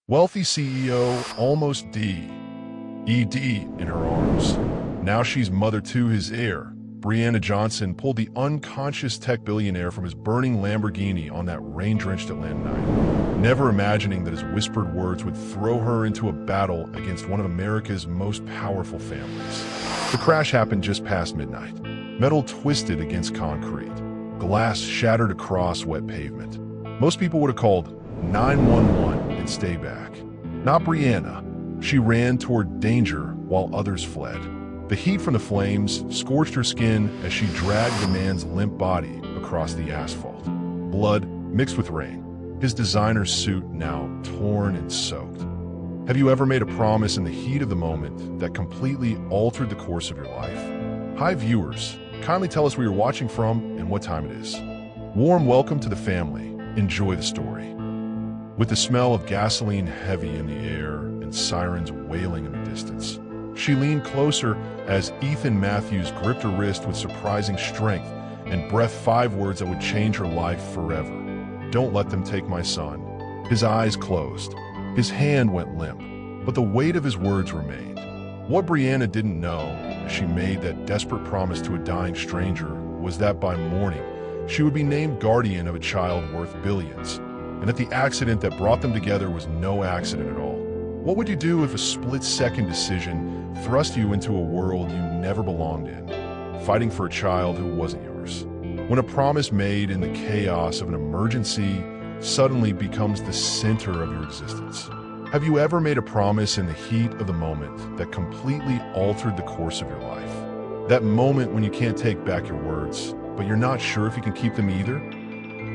Wealthy CEO, almost D. ED in her arms. Now she's mother to his heir. Brianna Johnson pulled the unconscious tech billionaire from his burning Lamborghini on that rain-drenched Atlanta night, never imagining that his whispered words would throw her into a battle against one of America's most powerful families. The crash happened just past midnight. Metal twisted against concrete. Glass shattered across wet pavement. Most people would have called 911 and stayed back. Not Brianna. She ran toward danger while others fled. The heat from the flames scorched her skin as she dragged the man's limp body across the asphalt. Blood mixed with rain, his designer suit now torn and soaked. Have you ever made a promise in the heat of the moment that completely altered the course of your life? Hi viewers, kindly tell us where you're watching from and what time it is. Warm welcome to the family. Enjoy the story. With the smell of gasoline heavy in the air and sirens wailing in the distance, she leaned closer as Ethan Matthews gripped her wrist with surprising strength and breathed 5 words that would change her life forever. Don't let them take my son. His eyes closed. His hand went limp, but the weight of his words remained. What Brianna didn't know as she made that desperate promise to a dying stranger was that by morning, she would be named guardian of a child worth billions, and that the accident that brought them together was no accident at all. What would you do if a split-second decision thrust you into a world you never belonged in, fighting for a child who wasn't yours? When a promise made in the chaos of an emergency suddenly becomes the center of your existence. Have you ever made a promise in the heat of the moment that completely altered the course of your life? That moment when you can't take back your words, but you're not sure if you can keep them either?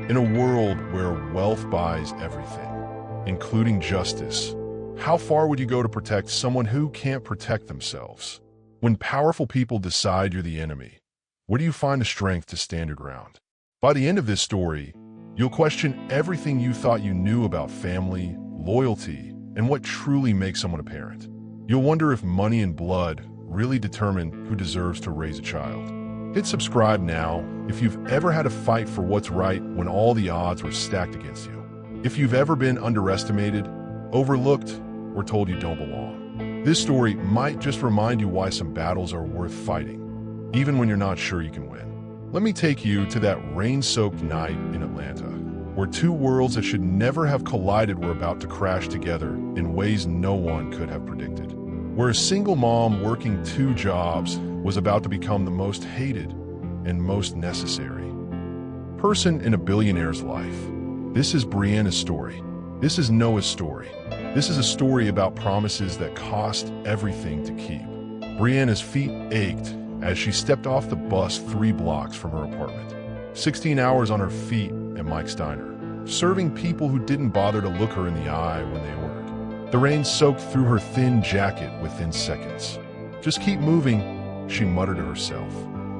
In a world where wealth buys everything, including justice, how far would you go to protect someone who can't protect themselves? When powerful people decide you're the enemy, where do you find the strength to stand your ground? By the end of this story, you'll question everything you thought you knew about family, loyalty, and what truly makes someone a parent. You'll wonder if money and blood really determine who deserves to raise a child. Hit subscribe now if you've ever had to fight for what's right when all the odds were stacked against you. If you've ever been underestimated, overlooked, or told you don't belong. This story might just remind you why some battles are worth fighting, even when you're not sure you can win. Let me take you to that rain-soaked night in Atlanta, where 2 worlds that should never have collided were about to crash together in ways no one could have predicted. Where a single mom working 2 jobs was about to become the most hated and most necessary person in a billionaire's life. This is Brianna's story. This is Noah's story. This is a story about promises that cost everything to keep. Brianna's feet ached as she stepped off the bus 3 blocks from her apartment. 16 hours on her feet at Mike's Diner, serving people who didn't bother to look her in the eye when they ordered. The rain soaked through her thin jacket within seconds. Just keep moving, she muttered to herself.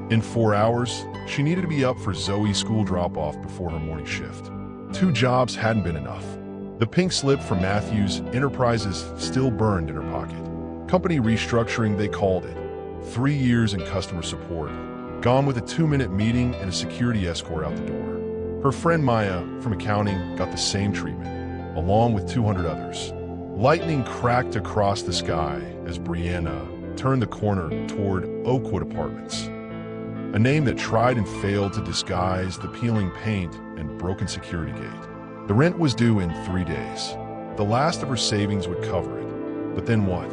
In 4 hours, she needed to be up for Zoe's school drop-off before her morning shift. 2 jobs hadn't been enough. The pink slip from Matthews Enterprises still burned in her pocket. Company restructuring, they called it. 3 years in customer support, gone with a 2-minute meeting and a security escort out the door. Her friend Maya from accounting got the same treatment, along with 200 others. Lightning cracked across the sky as Brianna turned the corner toward Oakwood Apartments, a name that tried and failed to disguise the peeling paint and broken security gate. The rent was due in 3 days. The last of her savings would cover it. But then what?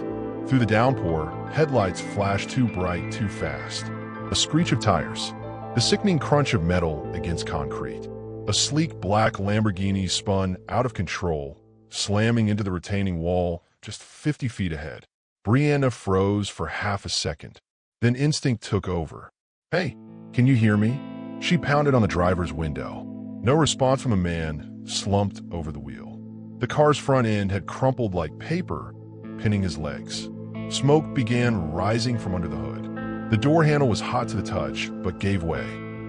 Through the downpour, headlights flashed too bright, too fast. A screech of tires. The sickening crunch of metal against concrete. A sleek black Lamborghini spun out of control, slamming into the retaining wall just 50 feet ahead. Brianna froze for half a second. Then instinct took over. "Hey, can you hear me?" She pounded on the driver's window. No response from the man, slumped over the wheel. The car's front end had crumpled like paper, pinning his legs. Smoke began rising from under the hood. The door handle was hot to the touch, but gave way.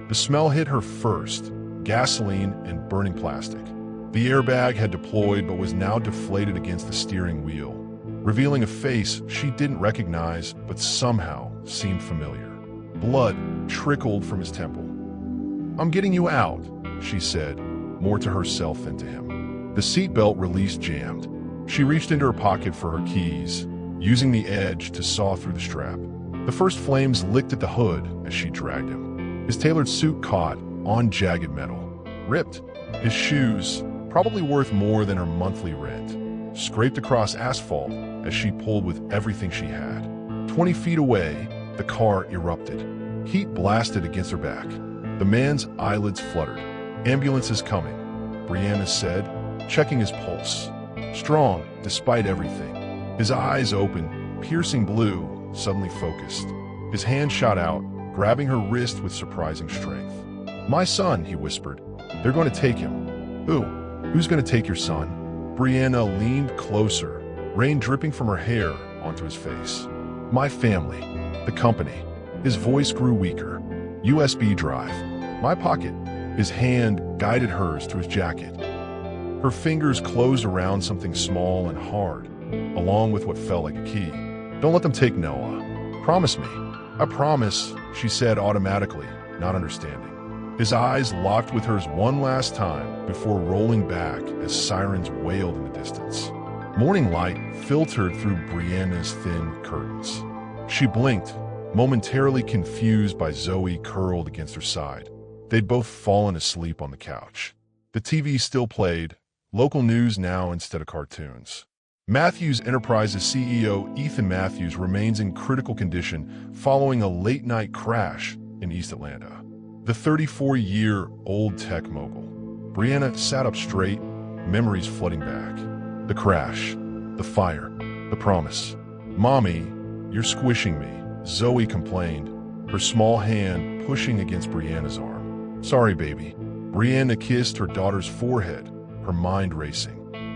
The smell hit her first, gasoline and burning plastic. The airbag had deployed but was now deflated against the steering wheel, revealing a face she didn't recognize but somehow seemed familiar. Blood trickled from his temple. "I'm getting you out," she said, more to herself than to him. The seatbelt release jammed. She reached into her pocket for her keys, using the edge to saw through the strap. The first flames licked at the hood as she dragged him. His tailored suit caught on jagged metal, ripped. His shoes, probably worth more than her monthly rent, scraped across asphalt as she pulled with everything she had. 20 feet away, the car erupted. Heat blasted against her back. The man's eyelids fluttered. "Ambulance is coming," Brianna said, checking his pulse. Strong, despite everything. His eyes open, piercing blue, suddenly focused. His hand shot out, grabbing her wrist with surprising strength. "My son," he whispered. "They're going to take him." "Who? Who's going to take your son?" Brianna leaned closer, rain dripping from her hair onto his face. "My family. The company." His voice grew weaker. "USB drive. My pocket." His hand guided hers to his jacket. Her fingers closed around something small and hard, along with what felt like a key. "Don't let them take Noah. Promise me." "I promise," she said automatically, not understanding. His eyes locked with hers one last time before rolling back as sirens wailed in the distance. Morning light filtered through Brianna's thin curtains. She blinked, momentarily confused by Zoe curled against her side. They'd both fallen asleep on the couch. The TV still played, local news now instead of cartoons. Matthews Enterprises CEO Ethan Matthews remains in critical condition following a late-night crash in East Atlanta. The 34-year-old tech mogul. Brianna sat up straight, memories flooding back. The crash, the fire, the promise. "Mommy, you're squishing me," Zoe complained, her small hand pushing against Brianna's arm. "Sorry, baby." Brianna kissed her daughter's forehead, her mind racing.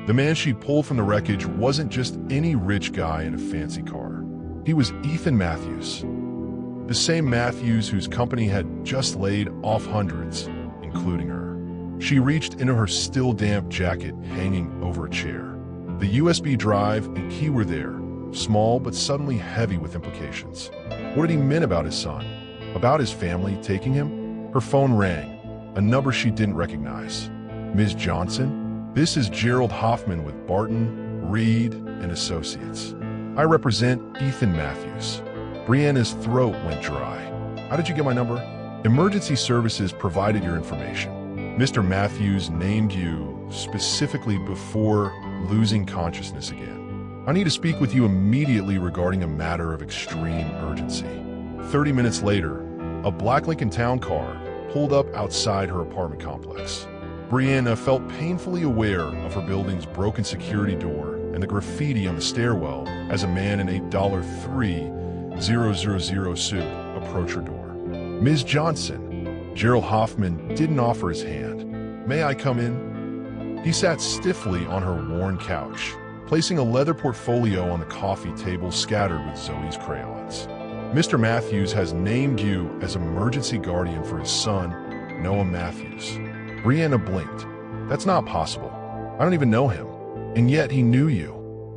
The man she pulled from the wreckage wasn't just any rich guy in a fancy car. He was Ethan Matthews. The same Matthews whose company had just laid off hundreds, including her. She reached into her still damp jacket hanging over a chair. The USB drive and key were there, small but suddenly heavy with implications. What had he meant about his son? About his family taking him? Her phone rang, a number she didn't recognize. "Ms. Johnson? This is Gerald Hoffman with Barton, Reed, and Associates. I represent Ethan Matthews." Brianna's throat went dry. "How did you get my number?" "Emergency services provided your information. Mr. Matthews named you specifically before losing consciousness again. I need to speak with you immediately regarding a matter of extreme urgency." 30 minutes later, a black Lincoln Town car pulled up outside her apartment complex. Brianna felt painfully aware of her building's broken security door and the graffiti on the stairwell as a man in a $3,000 suit approached her door. "Ms. Johnson." Gerald Hoffman didn't offer his hand. "May I come in?" He sat stiffly on her worn couch, placing a leather portfolio on the coffee table scattered with Zoe's crayons. "Mr. Matthews has named you as emergency guardian for his son, Noah Matthews." Brianna blinked. "That's not possible. I don't even know him. And yet he knew you."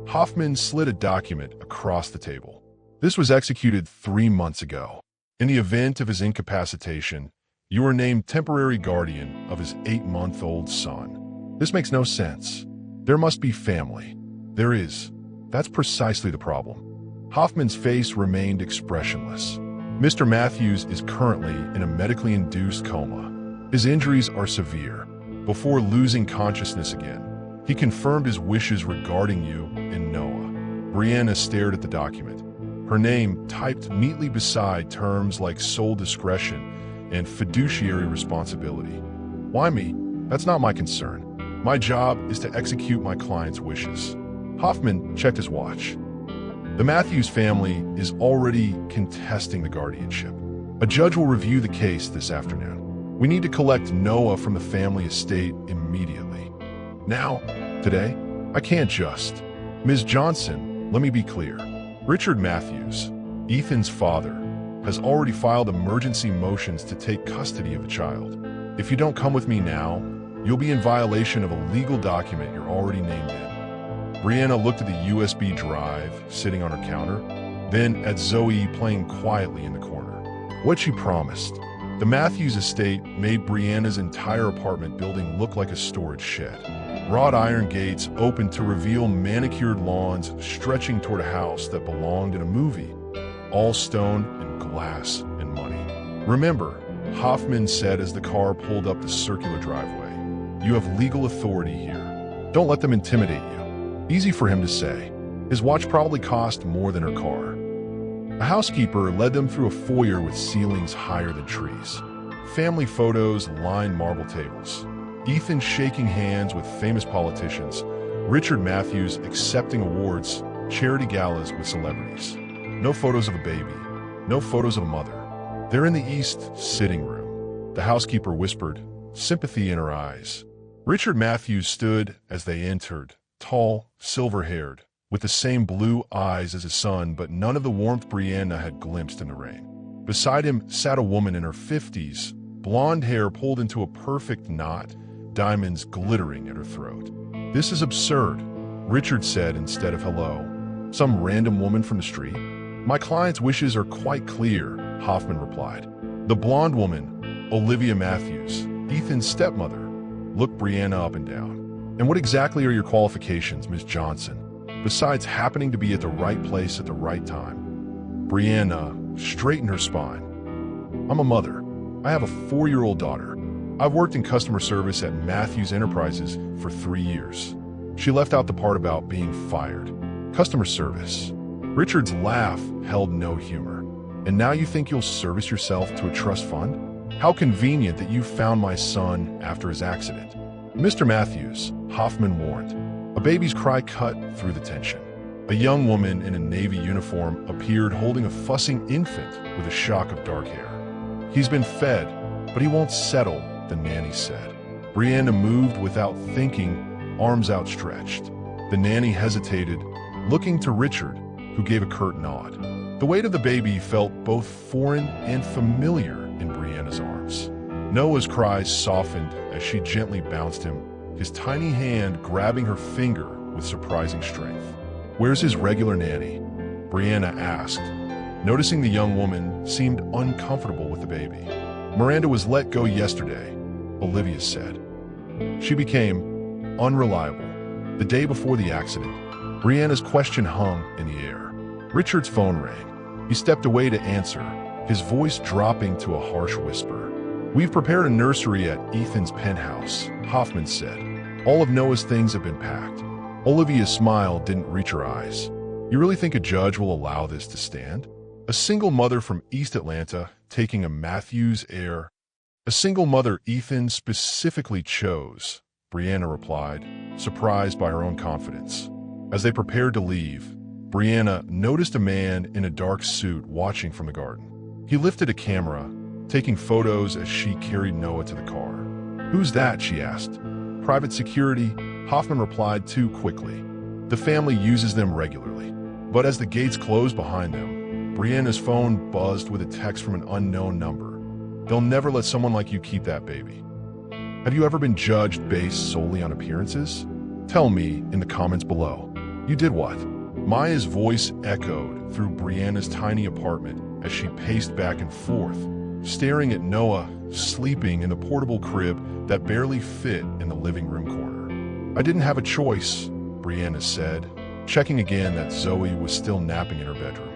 Hoffman slid a document across the table. "This was executed 3 months ago. In the event of his incapacitation, you were named temporary guardian of his 8-month-old son. This makes no sense. There must be family." "There is. That's precisely the problem." Hoffman's face remained expressionless. "Mr. Matthews is currently in a medically induced coma. His injuries are severe. Before losing consciousness again, he confirmed his wishes regarding you and Noah." Brianna stared at the document, her name typed neatly beside terms like sole discretion and fiduciary responsibility. "Why me? That's not my concern. My job is to execute my client's wishes." Hoffman checked his watch. "The Matthews family is already contesting the guardianship. A judge will review the case this afternoon. We need to collect Noah from the family estate immediately. Now, today, I can't just." "Ms. Johnson, let me be clear. Richard Matthews, Ethan's father, has already filed emergency motions to take custody of the child. If you don't come with me now, you'll be in violation of a legal document you're already named in." Brianna looked at the USB drive sitting on her counter, then at Zoe playing quietly in the corner. What she promised. The Matthews estate made Brianna's entire apartment building look like a storage shed. Wrought iron gates opened to reveal manicured lawns stretching toward a house that belonged in a movie. All stone and glass and money. "Remember," Hoffman said as the car pulled up the circular driveway, "you have legal authority here. Don't let them intimidate you." Easy for him to say. His watch probably cost more than her car. A housekeeper led them through a foyer with ceilings higher than trees. Family photos lined marble tables. Ethan shaking hands with famous politicians. Richard Matthews accepting awards, charity galas with celebrities. No photos of a baby. No photos of a mother. "They're in the east sitting room," the housekeeper whispered, sympathy in her eyes. Richard Matthews stood as they entered, tall, silver-haired, with the same blue eyes as his son, but none of the warmth Brianna had glimpsed in the rain. Beside him sat a woman in her 50s, blonde hair pulled into a perfect knot, diamonds glittering at her throat. "This is absurd," Richard said instead of hello. "Some random woman from the street?" "My client's wishes are quite clear," Hoffman replied. The blonde woman, Olivia Matthews, Ethan's stepmother, looked Brianna up and down. "And what exactly are your qualifications, Miss Johnson, besides happening to be at the right place at the right time?" Brianna straightened her spine. "I'm a mother. I have a 4-year-old daughter. I've worked in customer service at Matthews Enterprises for 3 years." She left out the part about being fired. Customer service. Richard's laugh held no humor. "And now you think you'll service yourself to a trust fund? How convenient that you found my son after his accident." "Mr. Matthews," Hoffman warned. A baby's cry cut through the tension. A young woman in a Navy uniform appeared holding a fussing infant with a shock of dark hair. "He's been fed, but he won't settle," the nanny said. Brianna moved without thinking, arms outstretched. The nanny hesitated, looking to Richard, who gave a curt nod. The weight of the baby felt both foreign and familiar in Brianna's arms. Noah's cries softened as she gently bounced him, his tiny hand grabbing her finger with surprising strength. "Where's his regular nanny?" Brianna asked, noticing the young woman seemed uncomfortable with the baby. "Miranda was let go yesterday," Olivia said. "She became unreliable the day before the accident." Brianna's question hung in the air. Richard's phone rang. He stepped away to answer, his voice dropping to a harsh whisper. "We've prepared a nursery at Ethan's penthouse," Hoffman said. "All of Noah's things have been packed." Olivia's smile didn't reach her eyes. "You really think a judge will allow this to stand? A single mother from East Atlanta taking a Matthews heir? A single mother Ethan specifically chose," Brianna replied, surprised by her own confidence. As they prepared to leave, Brianna noticed a man in a dark suit watching from the garden. He lifted a camera, taking photos as she carried Noah to the car. "Who's that?" she asked. "Private security," Hoffman replied too quickly. "The family uses them regularly." But as the gates closed behind them, Brianna's phone buzzed with a text from an unknown number. "They'll never let someone like you keep that baby. Have you ever been judged based solely on appearances? Tell me in the comments below. You did what?" Maya's voice echoed through Brianna's tiny apartment as she paced back and forth, staring at Noah sleeping in the portable crib that barely fit in the living room corner. "I didn't have a choice," Brianna said, checking again that Zoe was still napping in her bedroom.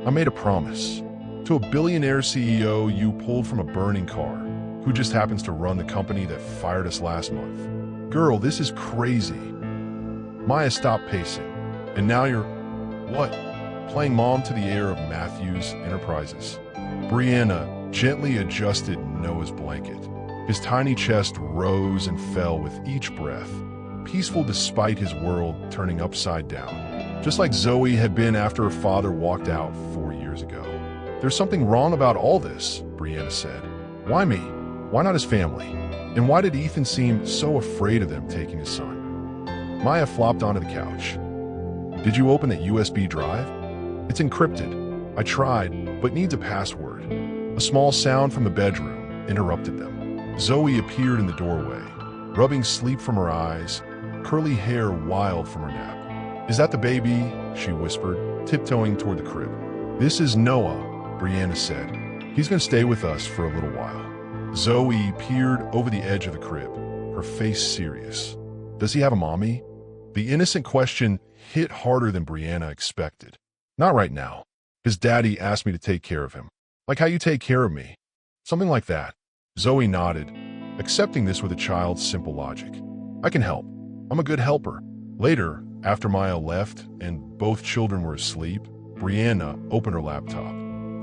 "I made a promise to a billionaire CEO you pulled from a burning car, who just happens to run the company that fired us last month. Girl, this is crazy." Maya stopped pacing. "And now you're, what, playing mom to the heir of Matthews Enterprises?" Brianna gently adjusted Noah's blanket. His tiny chest rose and fell with each breath, peaceful despite his world turning upside down, just like Zoe had been after her father walked out 4 years ago. "There's something wrong about all this," Brianna said. "Why me? Why not his family? And why did Ethan seem so afraid of them taking his son?" Maya flopped onto the couch. "Did you open that USB drive? It's encrypted. I tried, but needs a password." A small sound from the bedroom interrupted them. Zoe appeared in the doorway, rubbing sleep from her eyes, curly hair wild from her nap. "Is that the baby?" she whispered, tiptoeing toward the crib. "This is Noah," Brianna said. "He's going to stay with us for a little while." Zoe peered over the edge of the crib, her face serious. Does he have a mommy? The innocent question hit harder than Brianna expected. Not right now. His daddy asked me to take care of him. Like how you take care of me. Something like that. Zoe nodded, accepting this with a child's simple logic. I can help. I'm a good helper. Later, after Maya left and both children were asleep, Brianna opened her laptop.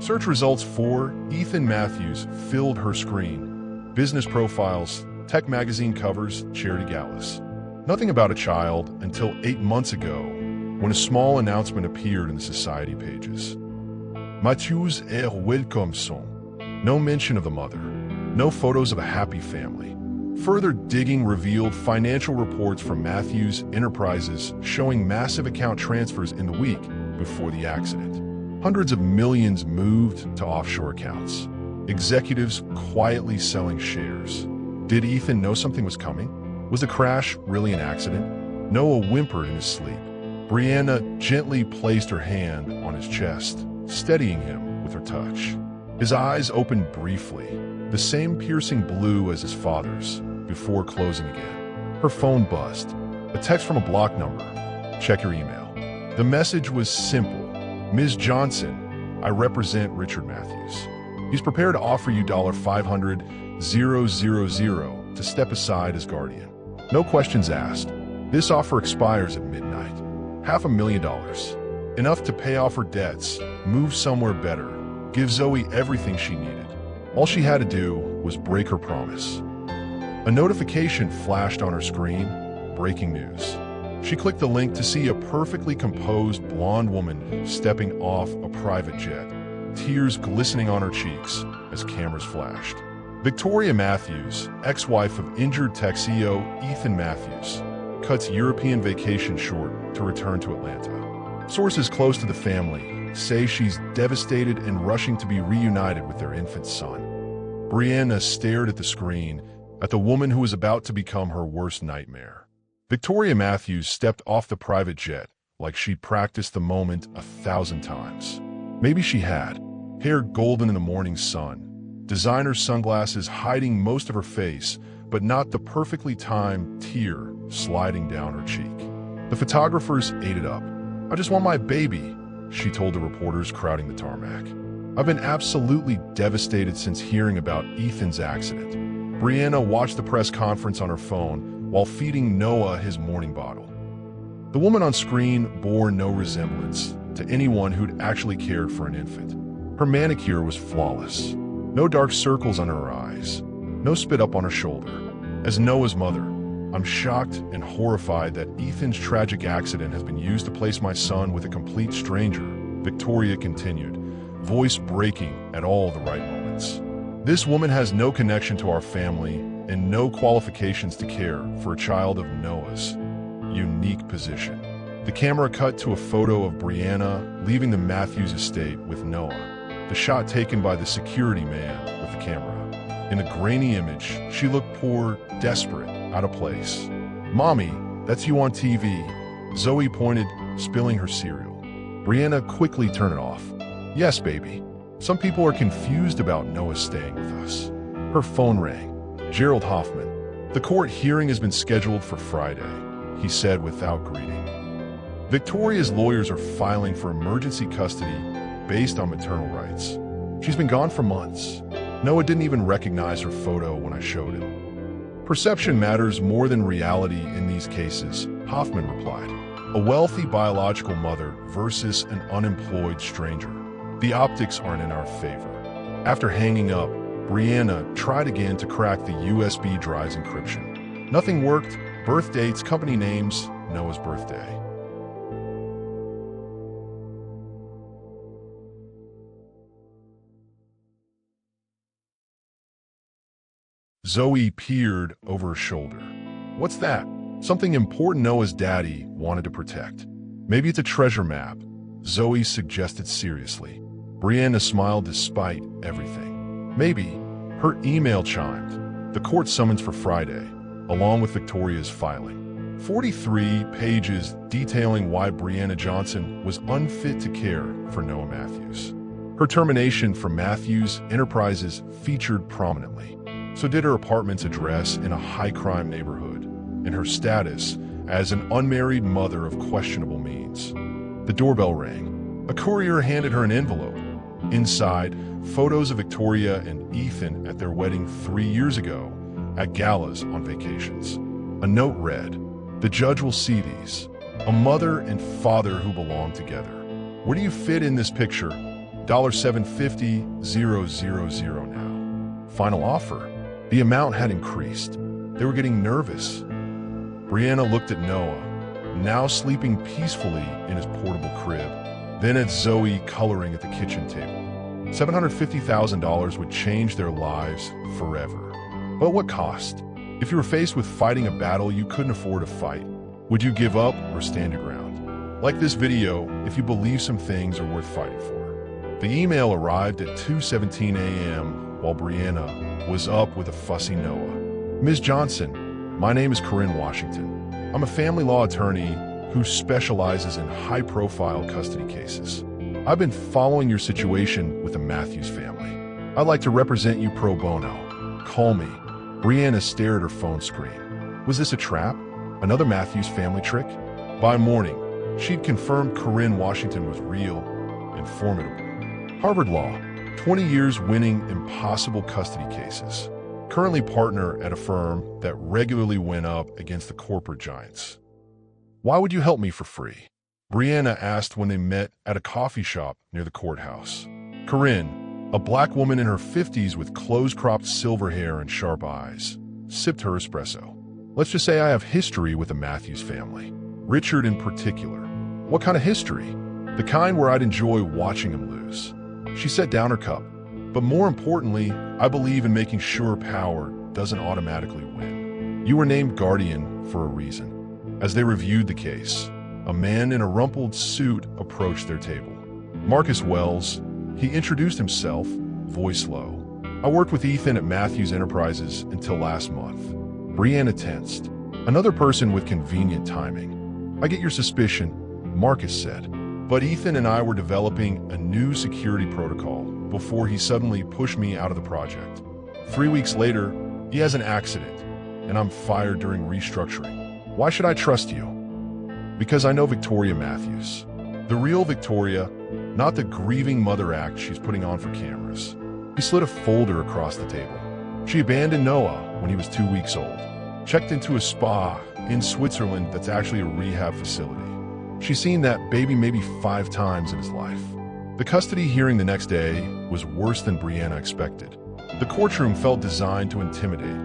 Search results for Ethan Matthews filled her screen. Business profiles, tech magazine covers, charity galas. Nothing about a child until 8 months ago, when a small announcement appeared in the society pages. Matthews Heir welcome son. No mention of the mother. No photos of a happy family. Further digging revealed financial reports from Matthews Enterprises showing massive account transfers in the week before the accident. Hundreds of millions moved to offshore accounts. Executives quietly selling shares. Did Ethan know something was coming? Was the crash really an accident? Noah whimpered in his sleep. Brianna gently placed her hand on his chest, steadying him with her touch. His eyes opened briefly, the same piercing blue as his father's, before closing again. Her phone buzzed. A text from a blocked number. Check your email. The message was simple. Ms. Johnson, I represent Richard Matthews. He's prepared to offer you $500,000 to step aside as guardian. No questions asked. This offer expires at midnight. $500,000. Enough to pay off her debts, move somewhere better, give Zoe everything she needed. All she had to do was break her promise. A notification flashed on her screen. Breaking news. She clicked the link to see a perfectly composed blonde woman stepping off a private jet, tears glistening on her cheeks as cameras flashed. Victoria Matthews, ex-wife of injured tech CEO Ethan Matthews, cuts European vacation short to return to Atlanta. Sources close to the family say she's devastated and rushing to be reunited with their infant son. Brianna stared at the screen, at the woman who was about to become her worst nightmare. Victoria Matthews stepped off the private jet like she'd practiced the moment 1,000 times. Maybe she had. Hair golden in the morning sun, designer sunglasses hiding most of her face, but not the perfectly timed tear sliding down her cheek. The photographers ate it up. I just want my baby, she told the reporters crowding the tarmac. I've been absolutely devastated since hearing about Ethan's accident. Brianna watched the press conference on her phone while feeding Noah his morning bottle. The woman on screen bore no resemblance to anyone who'd actually cared for an infant. Her manicure was flawless. No dark circles under her eyes. No spit up on her shoulder. As Noah's mother, I'm shocked and horrified that Ethan's tragic accident has been used to place my son with a complete stranger, Victoria continued, voice breaking at all the right moments. This woman has no connection to our family and no qualifications to care for a child of Noah's unique position. The camera cut to a photo of Brianna leaving the Matthews estate with Noah, the shot taken by the security man with the camera. In the grainy image, she looked poor, desperate, out of place. Mommy, that's you on TV. Zoe pointed, spilling her cereal. Brianna quickly turned it off. Yes, baby. Some people are confused about Noah staying with us. Her phone rang. Gerald Hoffman. The court hearing has been scheduled for Friday, he said without greeting. Victoria's lawyers are filing for emergency custody based on maternal rights. She's been gone for months. Noah didn't even recognize her photo when I showed him. Perception matters more than reality in these cases, Hoffman replied. A wealthy biological mother versus an unemployed stranger. The optics aren't in our favor. After hanging up, Brianna tried again to crack the USB drive's encryption. Nothing worked. Birth dates, company names, Noah's birthday. Zoe peered over her shoulder. What's that? Something important Noah's daddy wanted to protect. Maybe it's a treasure map, Zoe suggested seriously. Brianna smiled despite everything. Maybe. Her email chimed. The court summons for Friday, along with Victoria's filing. 43 pages detailing why Brianna Johnson was unfit to care for Noah Matthews. Her termination from Matthews Enterprises featured prominently. So did her apartment's address in a high-crime neighborhood. in her status as an unmarried mother of questionable means. The doorbell rang. A courier handed her an envelope. Inside, photos of Victoria and Ethan at their wedding 3 years ago, at galas on vacations. A note read, "The judge will see these. A mother and father who belong together. Where do you fit in this picture? $750 000 now." Final offer. The amount had increased. They were getting nervous. Brianna looked at Noah, now sleeping peacefully in his portable crib, then at Zoe coloring at the kitchen table. $750,000 would change their lives forever. But what cost? If you were faced with fighting a battle you couldn't afford to fight, would you give up or stand your ground? Like this video if you believe some things are worth fighting for. The email arrived at 2:17 a.m. while Brianna was up with a fussy Noah. "Ms. Johnson, my name is Corinne Washington. I'm a family law attorney who specializes in high-profile custody cases. I've been following your situation with the Matthews family. I'd like to represent you pro bono. Call me." Brianna stared at her phone screen. Was this a trap? Another Matthews family trick? By morning, she'd confirmed Corinne Washington was real and formidable. Harvard Law, 20 years winning impossible custody cases. Currently partner at a firm that regularly went up against the corporate giants. "Why would you help me for free?" Brianna asked when they met at a coffee shop near the courthouse. Corinne, a black woman in her 50s with close-cropped silver hair and sharp eyes, sipped her espresso. "Let's just say I have history with the Matthews family. Richard in particular." "What kind of history?" "The kind where I'd enjoy watching him lose." She set down her cup. "But more importantly, I believe in making sure power doesn't automatically win. You were named guardian for a reason." As they reviewed the case, a man in a rumpled suit approached their table. Marcus Wells, he introduced himself, voice low. "I worked with Ethan at Matthews Enterprises until last month." Brianna tensed. Another person with convenient timing. "I get your suspicion," Marcus said. "But Ethan and I were developing a new security protocol before he suddenly pushed me out of the project. 3 weeks later, he has an accident, and I'm fired during restructuring. Why should I trust you?" "Because I know Victoria Matthews. The real Victoria, not the grieving mother act she's putting on for cameras." He slid a folder across the table. "She abandoned Noah when he was 2 weeks old. Checked into a spa in Switzerland that's actually a rehab facility. She's seen that baby maybe 5 times in his life." The custody hearing the next day was worse than Brianna expected. The courtroom felt designed to intimidate.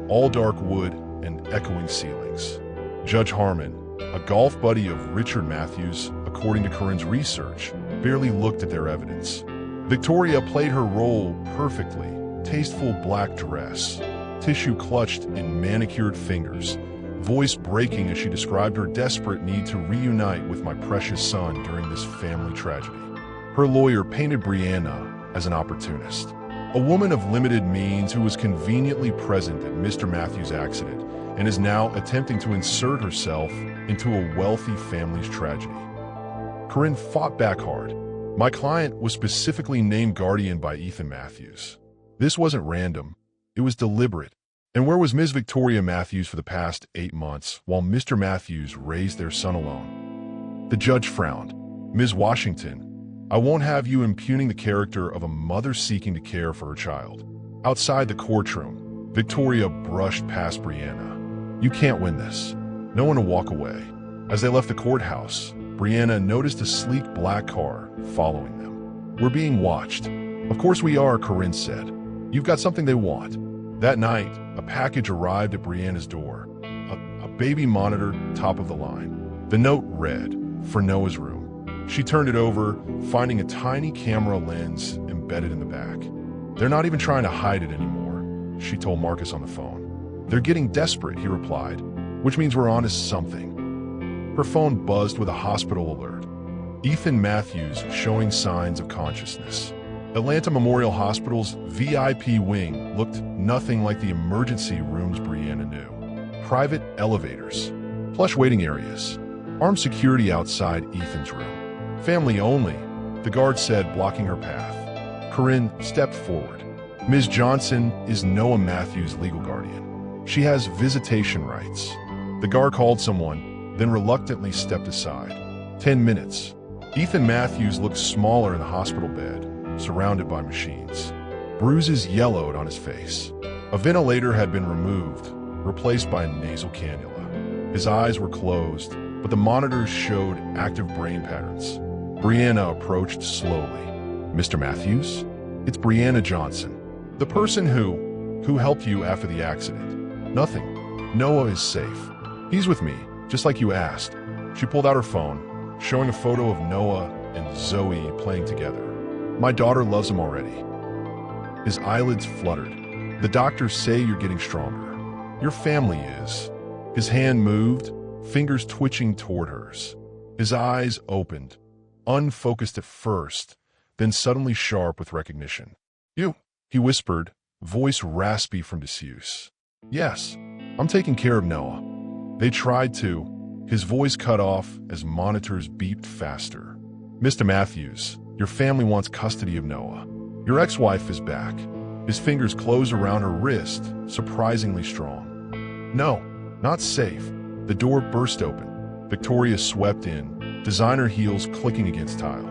All dark wood and echoing ceilings. Judge Harmon, a golf buddy of Richard Matthews, according to Corinne's research, barely looked at their evidence. Victoria played her role perfectly. Tasteful black dress, tissue clutched in manicured fingers, voice breaking as she described her desperate need to reunite with my precious son during this family tragedy. Her lawyer painted Brianna as an opportunist, a woman of limited means who was conveniently present at Mr. Matthews' accident and is now attempting to insert herself into a wealthy family's tragedy. Corinne fought back hard. "My client was specifically named guardian by Ethan Matthews. This wasn't random. It was deliberate. And where was Ms. Victoria Matthews for the past 8 months while Mr. Matthews raised their son alone?" The judge frowned. "Ms. Washington, I won't have you impugning the character of a mother seeking to care for her child." Outside the courtroom, Victoria brushed past Brianna. "You can't win this. No one to walk away." As they left the courthouse, Brianna noticed a sleek black car following them. "We're being watched." "Of course we are," Corinne said. "You've got something they want." That night, a package arrived at Brianna's door. A baby monitor, top of the line. The note read, "For Noah's room." She turned it over, finding a tiny camera lens embedded in the back. "They're not even trying to hide it anymore," she told Marcus on the phone. "They're getting desperate," he replied, "which means we're on to something." Her phone buzzed with a hospital alert. Ethan Matthews showing signs of consciousness. Atlanta Memorial Hospital's VIP wing looked nothing like the emergency rooms Brianna knew. Private elevators, plush waiting areas, armed security outside Ethan's room. "Family only," the guard said, blocking her path. Corinne stepped forward. "Ms. Johnson is Noah Matthews' legal guardian. She has visitation rights." The guard called someone, then reluctantly stepped aside. 10 minutes. Ethan Matthews looked smaller in the hospital bed, surrounded by machines. Bruises yellowed on his face. A ventilator had been removed, replaced by a nasal cannula. His eyes were closed, but the monitors showed active brain patterns. Brianna approached slowly. "Mr. Matthews? It's Brianna Johnson. The person who helped you after the accident. Nothing. Noah is safe. He's with me, just like you asked." She pulled out her phone, showing a photo of Noah and Zoe playing together. "My daughter loves him already." His eyelids fluttered. "The doctors say you're getting stronger. Your family is." His hand moved, fingers twitching toward hers. His eyes opened, unfocused at first, then suddenly sharp with recognition. "You," he whispered, voice raspy from disuse. "Yes, I'm taking care of Noah." They tried to. His voice cut off as monitors beeped faster. "Mr. Matthews, your family wants custody of Noah. Your ex-wife is back." His fingers closed around her wrist, surprisingly strong. "No, not safe." The door burst open. Victoria swept in, designer heels clicking against tile.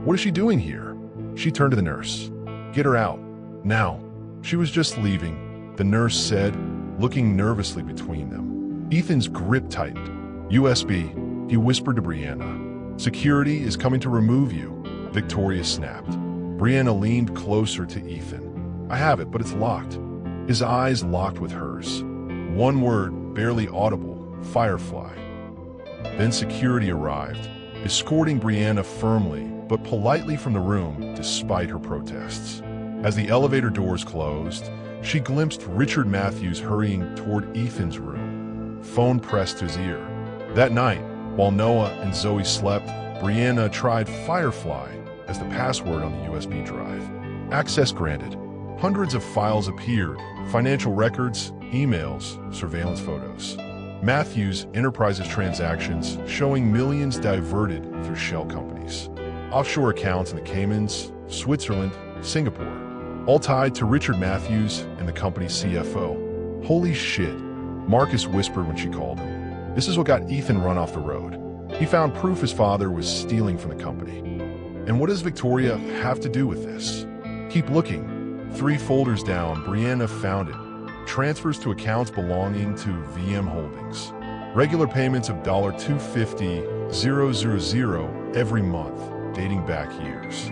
"What is she doing here?" She turned to the nurse. "Get her out. Now." She was just leaving, the nurse said, looking nervously between them. Ethan's grip tightened. "USB," he whispered to Brianna. "Security is coming to remove you." Victoria snapped. Brianna leaned closer to Ethan. "I have it, but it's locked." His eyes locked with hers. One word, barely audible: "Firefly." Then security arrived, escorting Brianna firmly but politely from the room despite her protests. As the elevator doors closed, she glimpsed Richard Matthews hurrying toward Ethan's room, phone pressed to his ear. That night, while Noah and Zoe slept, Brianna tried Firefly as the password on the USB drive. Access granted. Hundreds of files appeared: financial records, emails, surveillance photos. Matthews Enterprises transactions showing millions diverted through shell companies. Offshore accounts in the Caymans, Switzerland, Singapore, all tied to Richard Matthews and the company's CFO. "Holy shit," Marcus whispered when she called him. "This is what got Ethan run off the road. He found proof his father was stealing from the company." "And what does Victoria have to do with this?" "Keep looking." 3 folders down, Brianna found it. Transfers to accounts belonging to VM Holdings. Regular payments of $250,000 every month, dating back years.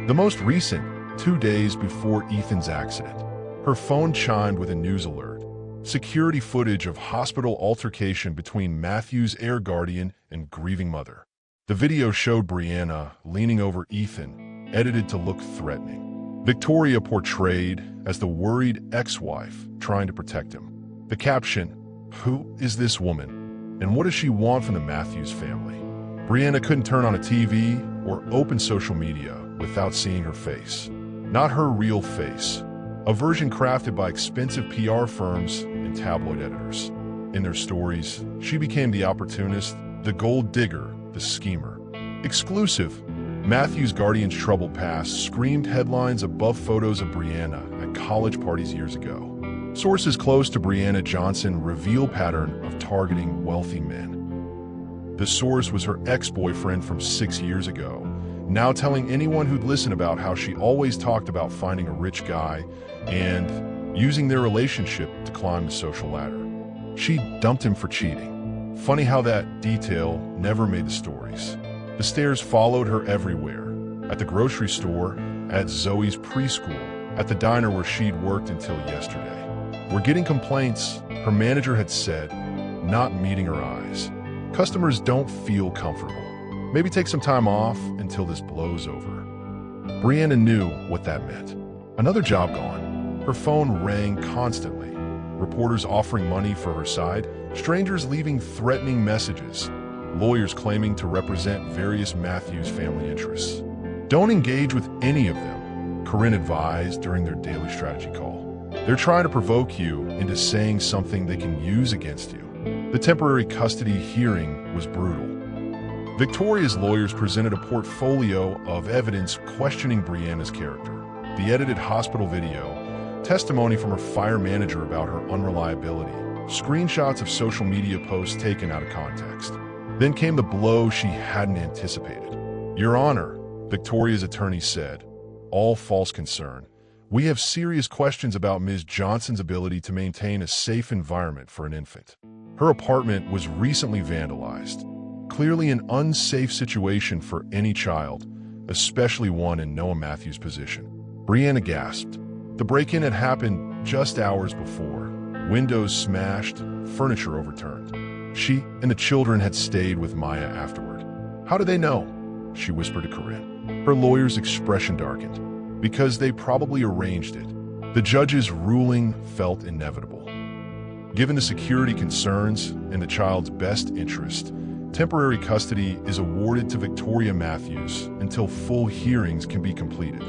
The most recent, 2 days before Ethan's accident. Her phone chimed with a news alert. Security footage of hospital altercation between Matthew's Heir guardian and grieving mother. The video showed Brianna leaning over Ethan, edited to look threatening. Victoria portrayed as the worried ex-wife trying to protect him. The caption, "Who is this woman? And what does she want from the Matthews family?" Brianna couldn't turn on a TV or open social media without seeing her face. Not her real face. A version crafted by expensive PR firms and tabloid editors. In their stories, she became the opportunist, the gold digger, the schemer. Exclusive. Matthew's guardian's troubled past screamed headlines above photos of Brianna at college parties years ago. Sources close to Brianna Johnson reveal pattern of targeting wealthy men. The source was her ex-boyfriend from 6 years ago, now telling anyone who'd listen about how she always talked about finding a rich guy and using their relationship to climb the social ladder. She dumped him for cheating. Funny how that detail never made the stories. The stares followed her everywhere. At the grocery store, at Zoe's preschool, at the diner where she'd worked until yesterday. "We're getting complaints," her manager had said, not meeting her eyes. "Customers don't feel comfortable. Maybe take some time off until this blows over." Brianna knew what that meant. Another job gone. Her phone rang constantly. Reporters offering money for her side, strangers leaving threatening messages, lawyers claiming to represent various Matthews family interests. "Don't engage with any of them," Corinne advised during their daily strategy call. "They're trying to provoke you into saying something they can use against you." The temporary custody hearing was brutal. Victoria's lawyers presented a portfolio of evidence questioning Brianna's character. The edited hospital video, testimony from her fire manager about her unreliability, screenshots of social media posts taken out of context. Then came the blow she hadn't anticipated. "Your Honor," Victoria's attorney said, "all false concern. We have serious questions about Ms. Johnson's ability to maintain a safe environment for an infant. Her apartment was recently vandalized. Clearly an unsafe situation for any child, especially one in Noah Matthews' position." Brianna gasped. The break-in had happened just hours before. Windows smashed, furniture overturned. She and the children had stayed with Maya afterward. "How did they know?" she whispered to Corinne. Her lawyer's expression darkened. "Because they probably arranged it." The judge's ruling felt inevitable. Given the security concerns and the child's best interest, temporary custody is awarded to Victoria Matthews until full hearings can be completed.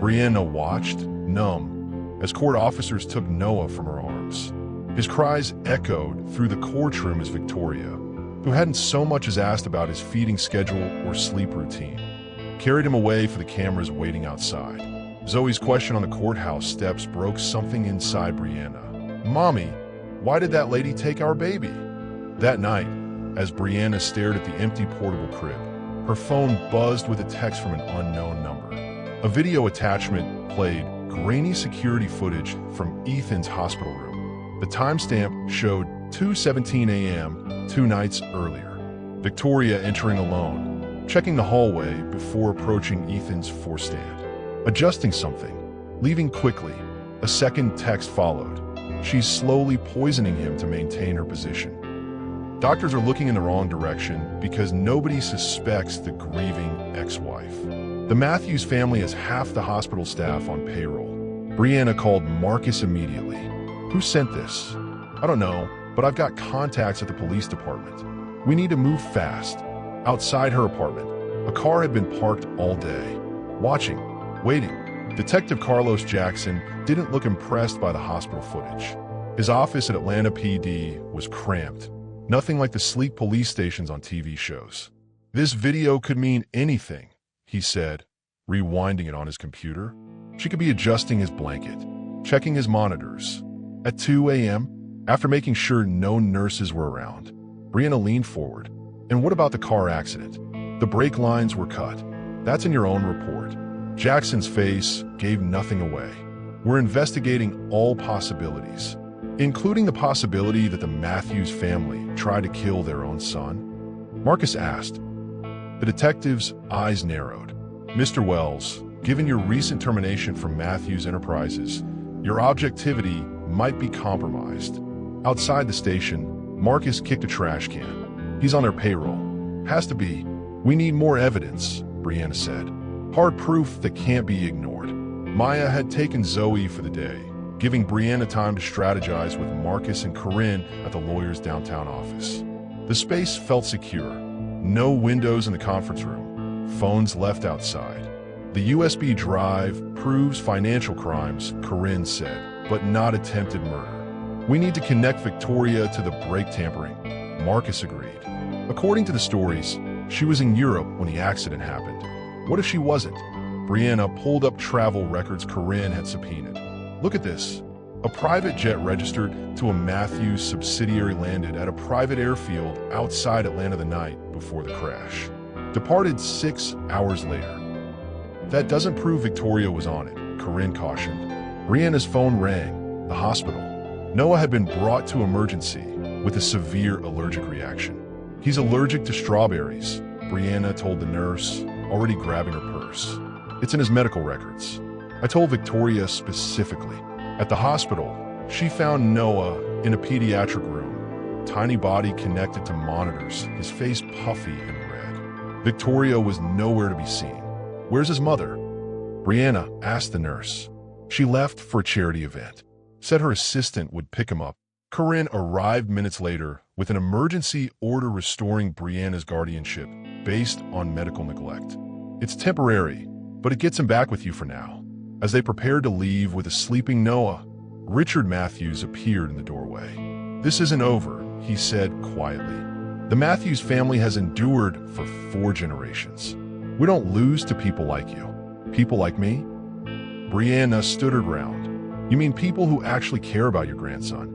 Brianna watched, numb, as court officers took Noah from her arms. His cries echoed through the courtroom as Victoria, who hadn't so much as asked about his feeding schedule or sleep routine, carried him away for the cameras waiting outside. Zoe's question on the courthouse steps broke something inside Brianna. "Mommy, why did that lady take our baby?" That night, as Brianna stared at the empty portable crib, her phone buzzed with a text from an unknown number. A video attachment played grainy security footage from Ethan's hospital room. The timestamp showed 2:17 a.m. 2 nights earlier. Victoria entering alone, checking the hallway before approaching Ethan's forestand. Adjusting something, leaving quickly. A second text followed. She's slowly poisoning him to maintain her position. Doctors are looking in the wrong direction because nobody suspects the grieving ex-wife. The Matthews family has half the hospital staff on payroll. Brianna called Marcus immediately. "Who sent this?" "I don't know, but I've got contacts at the police department. We need to move fast." Outside her apartment, a car had been parked all day, watching, waiting. Detective Carlos Jackson didn't look impressed by the hospital footage. His office at Atlanta PD was cramped, nothing like the sleek police stations on TV shows. "This video could mean anything," he said, rewinding it on his computer. She could be adjusting his blanket, checking his monitors. At 2 a.m., after making sure no nurses were around, Brianna leaned forward. "And what about the car accident? The brake lines were cut. That's in your own report." Jackson's face gave nothing away. "We're investigating all possibilities, including the possibility that the Matthews family tried to kill their own son." Marcus asked. The detective's eyes narrowed. "Mr. Wells, given your recent termination from Matthews Enterprises, your objectivity might be compromised." Outside the station, Marcus kicked a trash can. "He's on their payroll. Has to be. We need more evidence," Brianna said. "Hard proof that can't be ignored." Maya had taken Zoe for the day, giving Brianna time to strategize with Marcus and Corinne at the lawyer's downtown office. The space felt secure. No windows in the conference room. Phones left outside. "The USB drive proves financial crimes," Corinne said, "but not attempted murder. We need to connect Victoria to the brake tampering," Marcus agreed. "According to the stories, she was in Europe when the accident happened. What if she wasn't?" Brianna pulled up travel records Corinne had subpoenaed. "Look at this. A private jet registered to a Matthews subsidiary landed at a private airfield outside Atlanta the night before the crash. Departed 6 hours later." "That doesn't prove Victoria was on it," Corinne cautioned. Brianna's phone rang. The hospital. Noah had been brought to emergency with a severe allergic reaction. "He's allergic to strawberries," Brianna told the nurse, already grabbing her purse. "It's in his medical records. I told Victoria specifically." At the hospital, she found Noah in a pediatric room, tiny body connected to monitors, his face puffy and red. Victoria was nowhere to be seen. "Where's his mother?" Brianna asked the nurse. "She left for a charity event. Said her assistant would pick him up." Corinne arrived minutes later with an emergency order restoring Brianna's guardianship based on medical neglect. "It's temporary, but it gets him back with you for now." As they prepared to leave with a sleeping Noah, Richard Matthews appeared in the doorway. "This isn't over," he said quietly. "The Matthews family has endured for 4 generations. We don't lose to people like you. People like me?" Brianna stood her ground. "You mean people who actually care about your grandson?"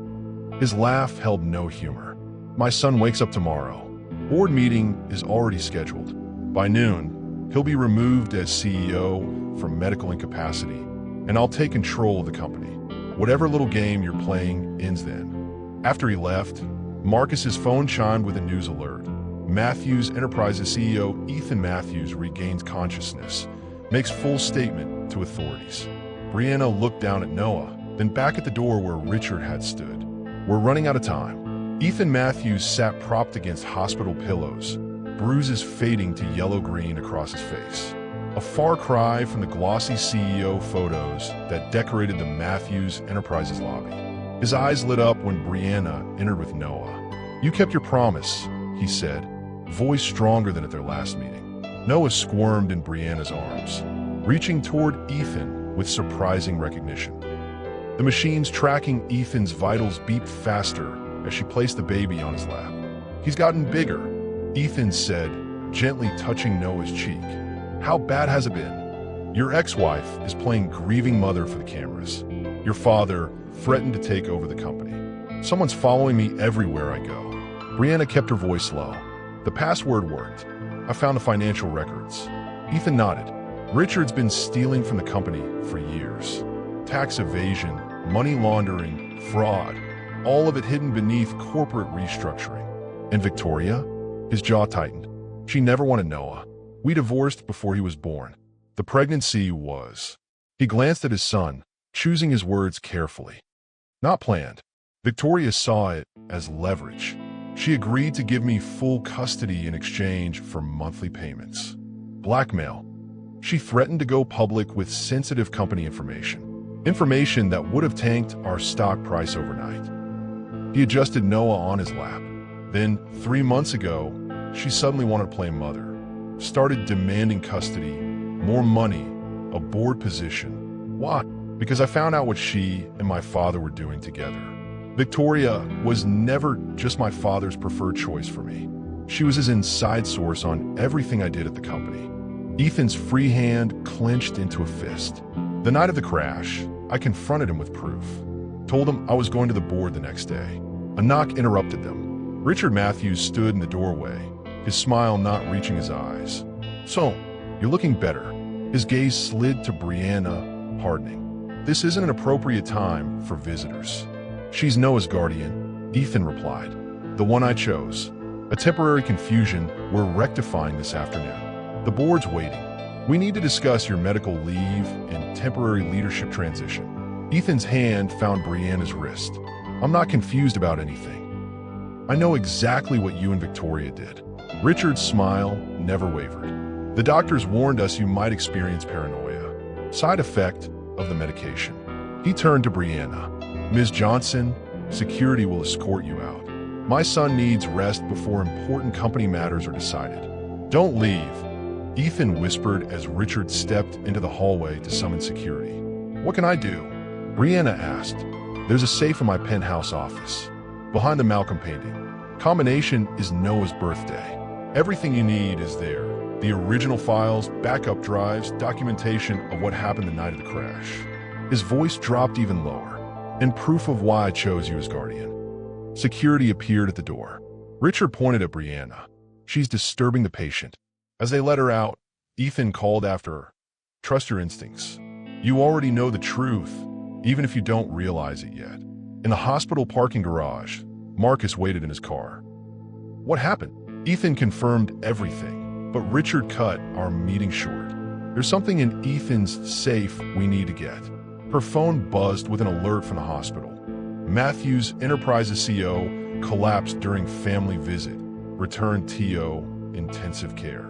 His laugh held no humor. My son wakes up tomorrow. Board meeting is already scheduled. By noon, he'll be removed as CEO from medical incapacity, and I'll take control of the company. Whatever little game you're playing ends then. After he left, Marcus's phone chimed with a news alert. Matthews Enterprises CEO Ethan Matthews regains consciousness, makes full statement to authorities. Brianna looked down at Noah, then back at the door where Richard had stood. We're running out of time. Ethan Matthews sat propped against hospital pillows, bruises fading to yellow-green across his face. A far cry from the glossy CEO photos that decorated the Matthews Enterprises lobby. His eyes lit up when Brianna entered with Noah. "You kept your promise," he said, voice stronger than at their last meeting. Noah squirmed in Brianna's arms, reaching toward Ethan with surprising recognition. The machines tracking Ethan's vitals beeped faster as she placed the baby on his lap. "He's gotten bigger," Ethan said, gently touching Noah's cheek. "How bad has it been? Your ex-wife is playing grieving mother for the cameras. Your father threatened to take over the company. Someone's following me everywhere I go." Brianna kept her voice low. "The password worked. I found the financial records." Ethan nodded. "Richard's been stealing from the company for years. Tax evasion, money laundering, fraud, all of it hidden beneath corporate restructuring. And Victoria?" His jaw tightened. "She never wanted Noah. We divorced before he was born. The pregnancy was..." He glanced at his son, choosing his words carefully. "Not planned. Victoria saw it as leverage. She agreed to give me full custody in exchange for monthly payments. Blackmail. She threatened to go public with sensitive company information. Information that would have tanked our stock price overnight." He adjusted Noah on his lap. Then, 3 months ago, she suddenly wanted to play mother. Started demanding custody, more money, a board position. Why? Because I found out what she and my father were doing together. Victoria was never just my father's preferred choice for me. She was his inside source on everything I did at the company. Ethan's free hand clenched into a fist. The night of the crash, I confronted him with proof. Told him I was going to the board the next day. A knock interrupted them. Richard Matthews stood in the doorway, his smile not reaching his eyes. "So, you're looking better." His gaze slid to Brianna, hardening. "This isn't an appropriate time for visitors." "She's Noah's guardian," Ethan replied. "The one I chose. A temporary confusion we're rectifying this afternoon. The board's waiting. We need to discuss your medical leave and temporary leadership transition." Ethan's hand found Brianna's wrist. "I'm not confused about anything. I know exactly what you and Victoria did." Richard's smile never wavered. "The doctors warned us you might experience paranoia. Side effect of the medication." He turned to Brianna. "Ms. Johnson, security will escort you out. My son needs rest before important company matters are decided. Don't leave," Ethan whispered as Richard stepped into the hallway to summon security. "What can I do?" Brianna asked. "There's a safe in my penthouse office, behind the Malcolm painting. Combination is Noah's birthday. Everything you need is there. The original files, backup drives, documentation of what happened the night of the crash." His voice dropped even lower. "And proof of why I chose you as guardian." Security appeared at the door. Richard pointed at Brianna. "She's disturbing the patient." As they let her out, Ethan called after her. "Trust your instincts. You already know the truth, even if you don't realize it yet." In the hospital parking garage, Marcus waited in his car. "What happened?" Ethan confirmed everything, but Richard cut our meeting short. "There's something in Ethan's safe we need to get." Her phone buzzed with an alert from the hospital. Matthews Enterprises CEO collapsed during family visit. Returned TO intensive care.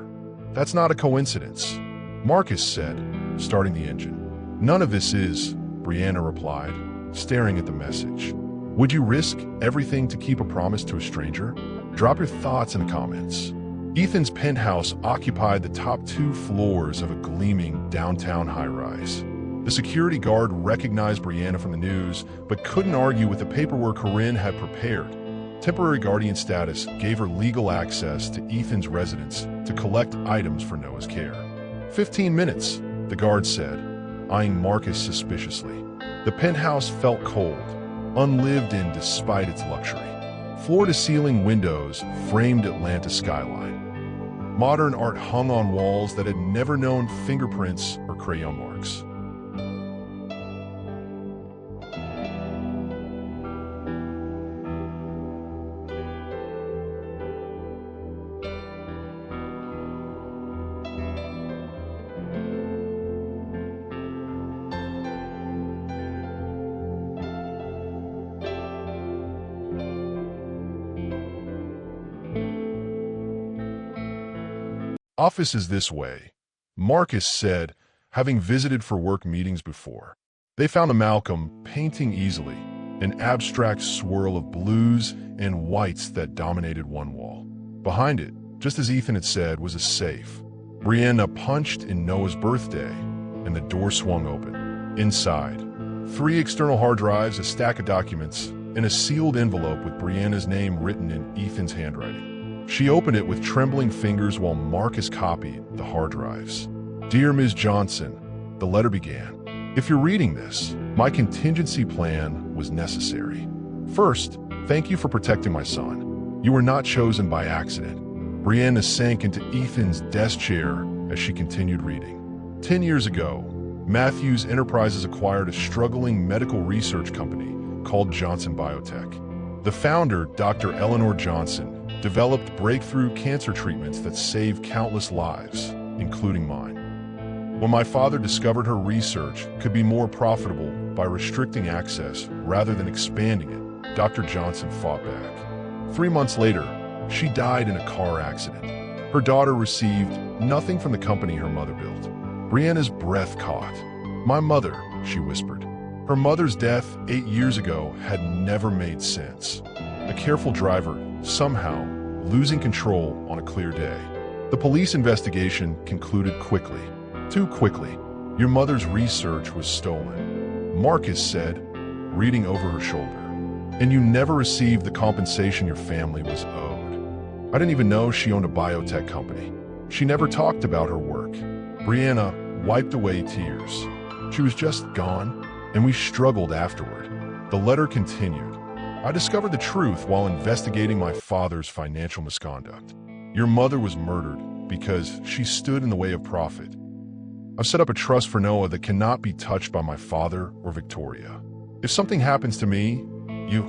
"That's not a coincidence," Marcus said, starting the engine. "None of this is," Brianna replied, staring at the message. "Would you risk everything to keep a promise to a stranger? Drop your thoughts in the comments." Ethan's penthouse occupied the top 2 floors of a gleaming downtown high-rise. The security guard recognized Brianna from the news, but couldn't argue with the paperwork Corinne had prepared. Temporary guardian status gave her legal access to Ethan's residence to collect items for Noah's care. 15 minutes, the guard said, eyeing Marcus suspiciously. The penthouse felt cold, unlived in despite its luxury. Floor-to-ceiling windows framed Atlanta skyline. Modern art hung on walls that had never known fingerprints or crayon marks. Office is this way, Marcus said, having visited for work meetings before. They found a Malcolm painting easily, an abstract swirl of blues and whites that dominated one wall. Behind it, just as Ethan had said, was a safe. Brianna punched in Noah's birthday, and the door swung open. Inside, 3 external hard drives, a stack of documents, and a sealed envelope with Brianna's name written in Ethan's handwriting. She opened it with trembling fingers while Marcus copied the hard drives. "Dear Ms. Johnson," the letter began, "if you're reading this, my contingency plan was necessary. First, thank you for protecting my son. You were not chosen by accident." Brianna sank into Ethan's desk chair as she continued reading. 10 years ago, Matthews Enterprises acquired a struggling medical research company called Johnson Biotech. The founder, Dr. Eleanor Johnson, developed breakthrough cancer treatments that saved countless lives, including mine. When my father discovered her research could be more profitable by restricting access rather than expanding it, Dr. Johnson fought back. 3 months later, she died in a car accident. Her daughter received nothing from the company her mother built. Brianna's breath caught. "My mother," she whispered. Her mother's death 8 years ago had never made sense. A careful driver, somehow, losing control on a clear day. The police investigation concluded quickly. Too quickly. Your mother's research was stolen, Marcus said, reading over her shoulder. And you never received the compensation your family was owed. I didn't even know she owned a biotech company. She never talked about her work. Brianna wiped away tears. She was just gone, and we struggled afterward. The letter continued. I discovered the truth while investigating my father's financial misconduct. Your mother was murdered because she stood in the way of profit. I've set up a trust for Noah that cannot be touched by my father or Victoria. If something happens to me, you,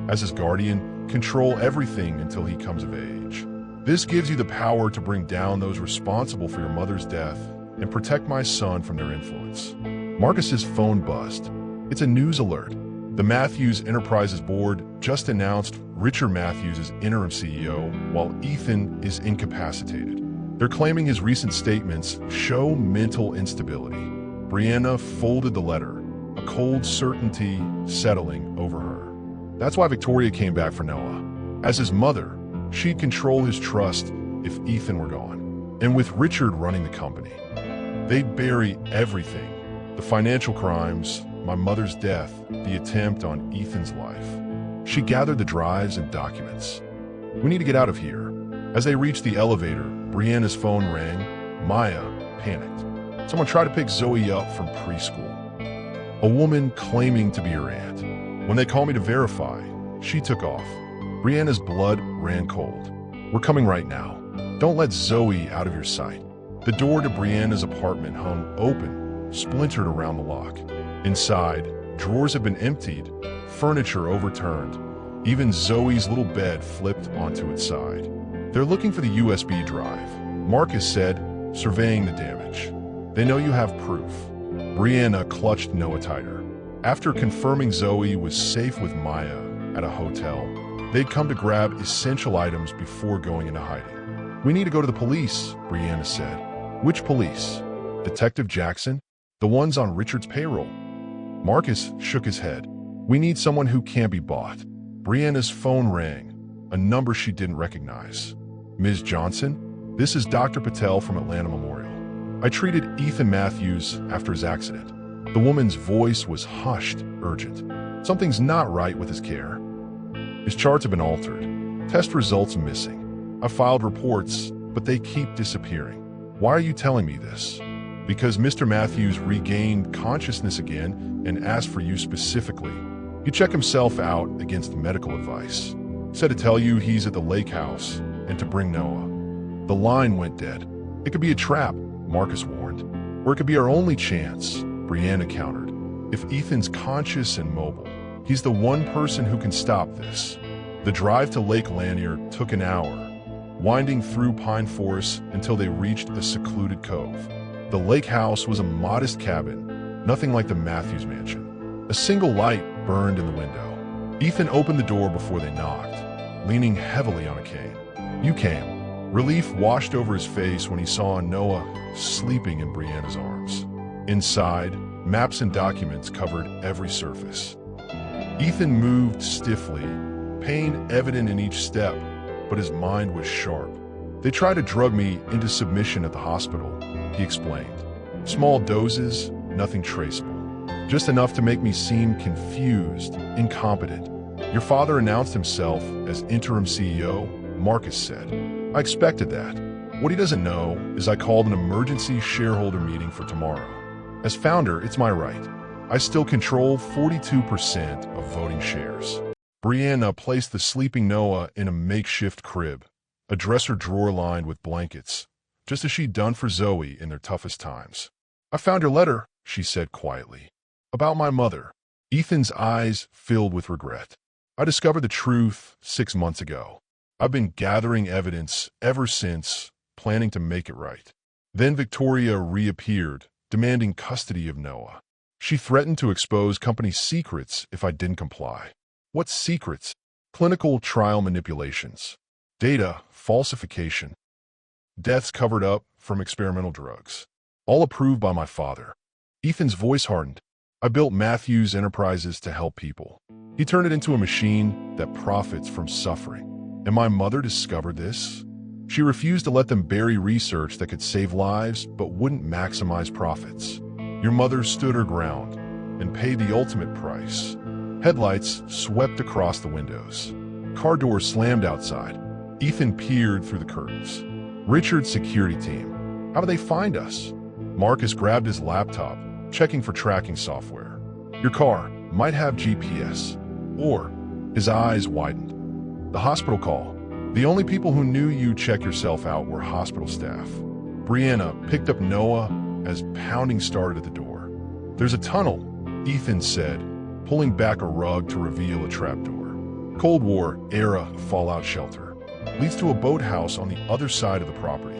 as his guardian, control everything until he comes of age. This gives you the power to bring down those responsible for your mother's death and protect my son from their influence. Marcus's phone buzzed. It's a news alert. The Matthews Enterprises board just announced Richard Matthews as interim CEO while Ethan is incapacitated. They're claiming his recent statements show mental instability. Brianna folded the letter, a cold certainty settling over her. That's why Victoria came back for Noah. As his mother, she'd control his trust if Ethan were gone. And with Richard running the company, they'd bury everything. The financial crimes, my mother's death, the attempt on Ethan's life. She gathered the drives and documents. We need to get out of here. As they reached the elevator, Brianna's phone rang. Maya panicked. Someone tried to pick Zoe up from preschool. A woman claiming to be her aunt. When they called me to verify, she took off. Brianna's blood ran cold. We're coming right now. Don't let Zoe out of your sight. The door to Brianna's apartment hung open, splintered around the lock. Inside, drawers had been emptied, furniture overturned. Even Zoe's little bed flipped onto its side. They're looking for the USB drive, Marcus said, surveying the damage. They know you have proof. Brianna clutched Noah tighter. After confirming Zoe was safe with Maya at a hotel, they'd come to grab essential items before going into hiding. We need to go to the police, Brianna said. Which police? Detective Jackson? The ones on Richard's payroll? Marcus shook his head. We need someone who can't be bought. Brianna's phone rang, a number she didn't recognize. Ms. Johnson, this is Dr. Patel from Atlanta Memorial. I treated Ethan Matthews after his accident. The woman's voice was hushed, urgent. Something's not right with his care. His charts have been altered. Test results missing. I filed reports, but they keep disappearing. Why are you telling me this? Because Mr. Matthews regained consciousness again and asked for you specifically. He checked himself out against medical advice. Said to tell you he's at the lake house and to bring Noah. The line went dead. It could be a trap, Marcus warned. Or it could be our only chance, Brianna countered. If Ethan's conscious and mobile, he's the one person who can stop this. The drive to Lake Lanier took an hour, winding through pine forests until they reached a secluded cove. The lake house was a modest cabin, nothing like the Matthews mansion. A single light burned in the window. Ethan opened the door before they knocked, leaning heavily on a cane. You came. Relief washed over his face when he saw Noah sleeping in Brianna's arms. Inside, maps and documents covered every surface. Ethan moved stiffly, pain evident in each step, but his mind was sharp. They tried to drug me into submission at the hospital, he explained. Small doses, nothing traceable. Just enough to make me seem confused, incompetent. Your father announced himself as interim CEO, Marcus said. I expected that. What he doesn't know is I called an emergency shareholder meeting for tomorrow. As founder, it's my right. I still control 42% of voting shares. Brianna placed the sleeping Noah in a makeshift crib, a dresser drawer lined with blankets, just as she'd done for Zoe in their toughest times. I found your letter, she said quietly. About my mother. Ethan's eyes filled with regret. I discovered the truth 6 months ago. I've been gathering evidence ever since, planning to make it right. Then Victoria reappeared, demanding custody of Noah. She threatened to expose company secrets if I didn't comply. What secrets? Clinical trial manipulations. Data falsification. Deaths covered up from experimental drugs. All approved by my father. Ethan's voice hardened. I built Matthews Enterprises to help people. He turned it into a machine that profits from suffering. And my mother discovered this. She refused to let them bury research that could save lives but wouldn't maximize profits. Your mother stood her ground and paid the ultimate price. Headlights swept across the windows. Car door slammed outside. Ethan peered through the curtains. Richard's security team. How do they find us? Marcus grabbed his laptop, checking for tracking software. Your car might have GPS. Or, his eyes widened. The hospital call. The only people who knew you check yourself out were hospital staff. Brianna picked up Noah as pounding started at the door. There's a tunnel, Ethan said, pulling back a rug to reveal a trapdoor. Cold War-era fallout shelter. Leads to a boathouse on the other side of the property.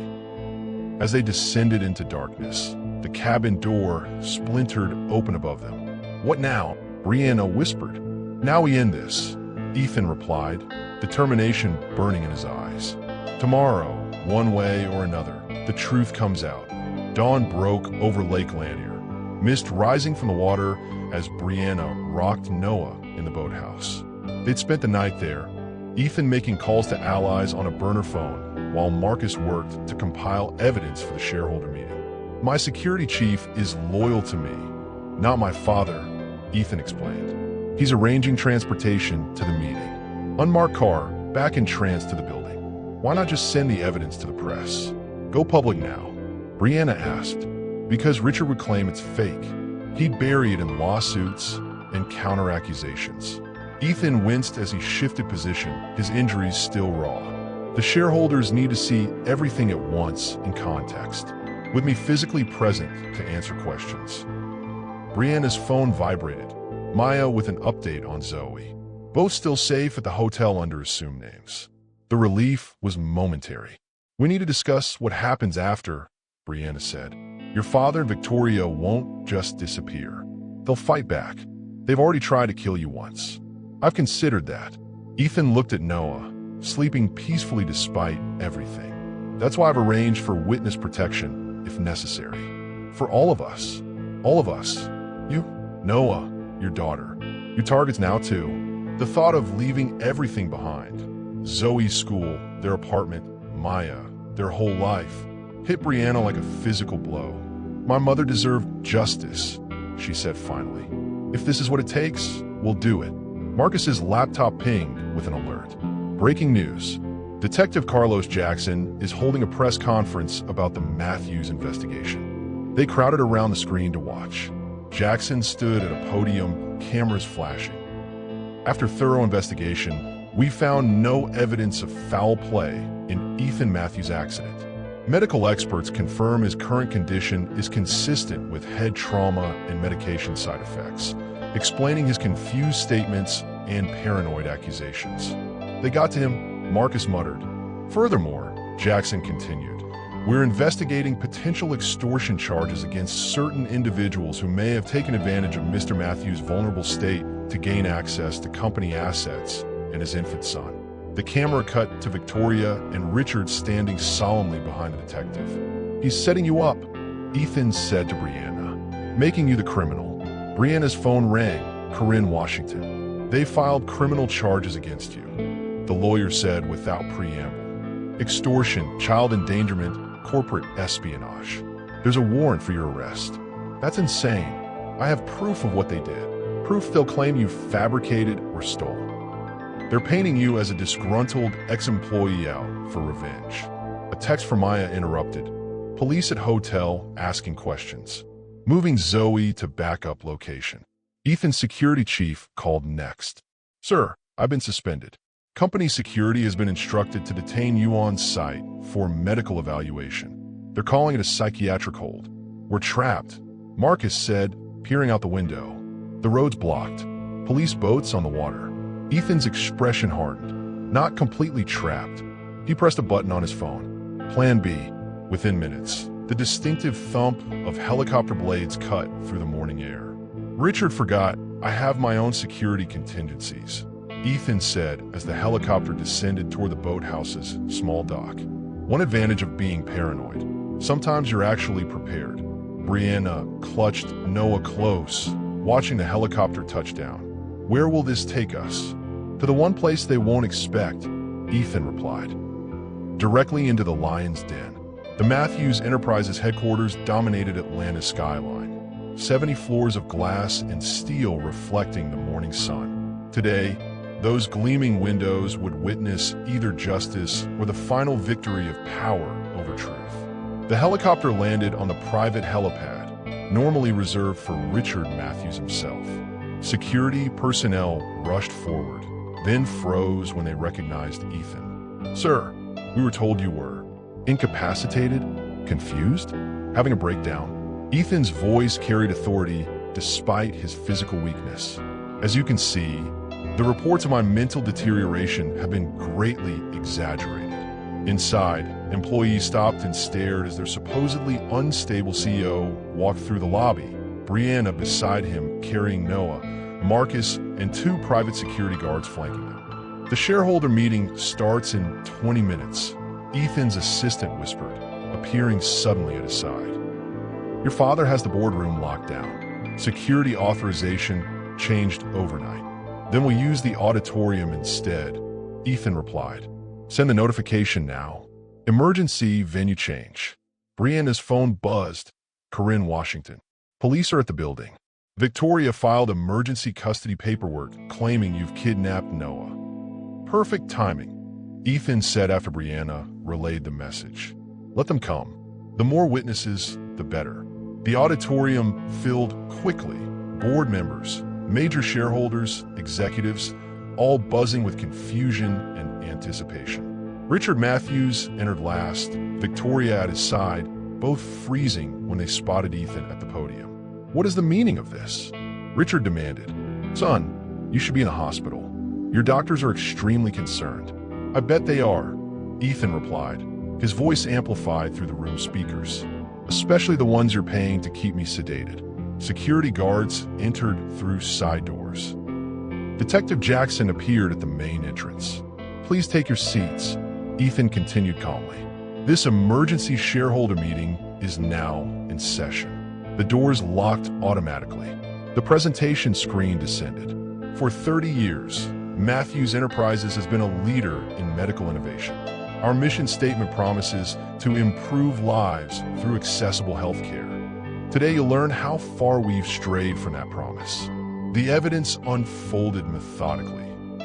As they descended into darkness, the cabin door splintered open above them. What now? Brianna whispered. Now we end this, Ethan replied, determination burning in his eyes. Tomorrow, one way or another, the truth comes out. Dawn broke over Lake Lanier, mist rising from the water as Brianna rocked Noah in the boathouse. They'd spent the night there, Ethan making calls to allies on a burner phone, while Marcus worked to compile evidence for the shareholder meeting. My security chief is loyal to me, not my father, Ethan explained. He's arranging transportation to the meeting. Unmarked car, back in trance to the building. Why not just send the evidence to the press? Go public now, Brianna asked. Because Richard would claim it's fake. He'd bury it in lawsuits and counter-accusations. Ethan winced as he shifted position, his injuries still raw. The shareholders need to see everything at once in context, with me physically present to answer questions. Brianna's phone vibrated, Maya with an update on Zoe. Both still safe at the hotel under assumed names. The relief was momentary. We need to discuss what happens after, Brianna said. Your father and Victoria won't just disappear. They'll fight back. They've already tried to kill you once. I've considered that. Ethan looked at Noah, sleeping peacefully despite everything. That's why I've arranged for witness protection, if necessary. For all of us. All of us. You, Noah, your daughter. Your targets now too. The thought of leaving everything behind, Zoe's school, their apartment, Maya, their whole life, hit Brianna like a physical blow. My mother deserved justice, she said finally. If this is what it takes, we'll do it. Marcus's laptop pinged with an alert. Breaking news. Detective Carlos Jackson is holding a press conference about the Matthews investigation. They crowded around the screen to watch. Jackson stood at a podium, cameras flashing. After thorough investigation, we found no evidence of foul play in Ethan Matthews' accident. Medical experts confirm his current condition is consistent with head trauma and medication side effects, explaining his confused statements and paranoid accusations. "They got to him," Marcus muttered. Furthermore, Jackson continued, "We're investigating potential extortion charges against certain individuals who may have taken advantage of Mr. Matthews' vulnerable state to gain access to company assets and his infant son." The camera cut to Victoria and Richard standing solemnly behind the detective. "He's setting you up," Ethan said to Brianna, "making you the criminal." Brianna's phone rang. "Corinne Washington. They filed criminal charges against you," the lawyer said without preamble. "Extortion, child endangerment, corporate espionage. There's a warrant for your arrest." "That's insane. I have proof of what they did. Proof they'll claim you fabricated or stole. They're painting you as a disgruntled ex-employee out for revenge." A text from Maya interrupted. "Police at hotel asking questions. Moving Zoe to backup location." Ethan's security chief called next. "Sir, I've been suspended. Company security has been instructed to detain you on site for medical evaluation. They're calling it a psychiatric hold." "We're trapped," Marcus said, peering out the window. "The road's blocked. Police boats on the water." Ethan's expression hardened. "Not completely trapped." He pressed a button on his phone. Plan B. Within minutes, the distinctive thump of helicopter blades cut through the morning air. "Richard forgot, I have my own security contingencies," Ethan said as the helicopter descended toward the boathouse's small dock. "One advantage of being paranoid. Sometimes you're actually prepared." Brianna clutched Noah close, watching the helicopter touch down. "Where will this take us?" "To the one place they won't expect," Ethan replied. "Directly into the lion's den." The Matthews Enterprises headquarters dominated Atlanta's skyline. 70 floors of glass and steel reflecting the morning sun. Today, those gleaming windows would witness either justice or the final victory of power over truth. The helicopter landed on the private helipad, normally reserved for Richard Matthews himself. Security personnel rushed forward, then froze when they recognized Ethan. "Sir, we were told you were incapacitated, confused, having a breakdown." Ethan's voice carried authority despite his physical weakness. "As you can see, the reports of my mental deterioration have been greatly exaggerated." Inside, employees stopped and stared as their supposedly unstable CEO walked through the lobby, Brianna beside him carrying Noah, Marcus, and 2 private security guards flanking them. "The shareholder meeting starts in 20 minutes, Ethan's assistant whispered, appearing suddenly at his side. "Your father has the boardroom locked down. Security authorization changed overnight. Then we'll use the auditorium instead," Ethan replied. "Send the notification now. Emergency venue change." Brianna's phone buzzed. "Corinne Washington. Police are at the building. Victoria filed emergency custody paperwork claiming you've kidnapped Noah." "Perfect timing," Ethan said after Brianna relayed the message. "Let them come. The more witnesses, the better." The auditorium filled quickly. Board members, major shareholders, executives, all buzzing with confusion and anticipation. Richard Matthews entered last, Victoria at his side, both freezing when they spotted Ethan at the podium. "What is the meaning of this?" Richard demanded. "Son, you should be in a hospital. Your doctors are extremely concerned." "I bet they are," Ethan replied, his voice amplified through the room speakers. "Especially the ones you're paying to keep me sedated." Security guards entered through side doors. Detective Jackson appeared at the main entrance. "Please take your seats," Ethan continued calmly. "This emergency shareholder meeting is now in session." The doors locked automatically. The presentation screen descended. For 30 years, Matthews Enterprises has been a leader in medical innovation. Our mission statement promises to improve lives through accessible healthcare. Today you'll learn how far we've strayed from that promise. The evidence unfolded methodically.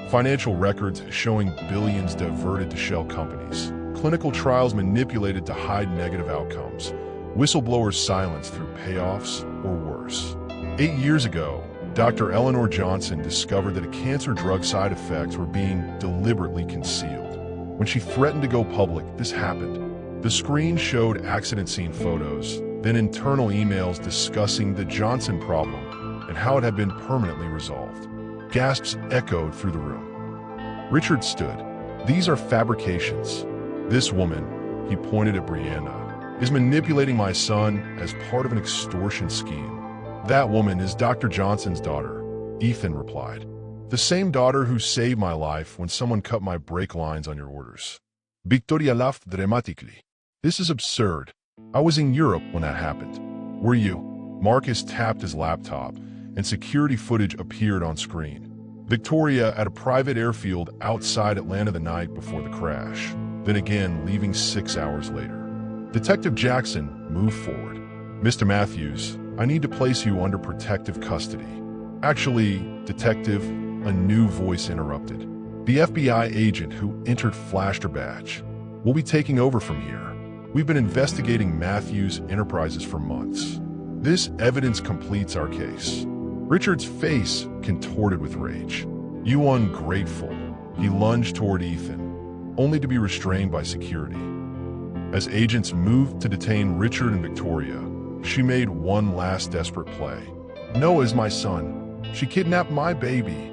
Financial records showing billions diverted to shell companies. Clinical trials manipulated to hide negative outcomes. Whistleblowers silenced through payoffs or worse. 8 years ago, Dr. Eleanor Johnson discovered that a cancer drug side effects were being deliberately concealed. When she threatened to go public, this happened. The screen showed accident scene photos, then internal emails discussing the Johnson problem and how it had been permanently resolved. Gasps echoed through the room. Richard stood. "These are fabrications. This woman," he pointed at Brianna, "is manipulating my son as part of an extortion scheme." "That woman is Dr. Johnson's daughter," Ethan replied. "The same daughter who saved my life when someone cut my brake lines on your orders." Victoria laughed dramatically. "This is absurd. I was in Europe when that happened." "Were you?" Marcus tapped his laptop, and security footage appeared on screen. Victoria at a private airfield outside Atlanta the night before the crash, then again leaving 6 hours later. Detective Jackson moved forward. "Mr. Matthews, I need to place you under protective custody." "Actually, Detective," a new voice interrupted. The FBI agent who entered flashed her badge. "We'll be taking over from here. We've been investigating Matthews Enterprises for months. This evidence completes our case." Richard's face contorted with rage. "You ungrateful." He lunged toward Ethan, only to be restrained by security. As agents moved to detain Richard and Victoria, she made one last desperate play. "Noah's my son. She kidnapped my baby."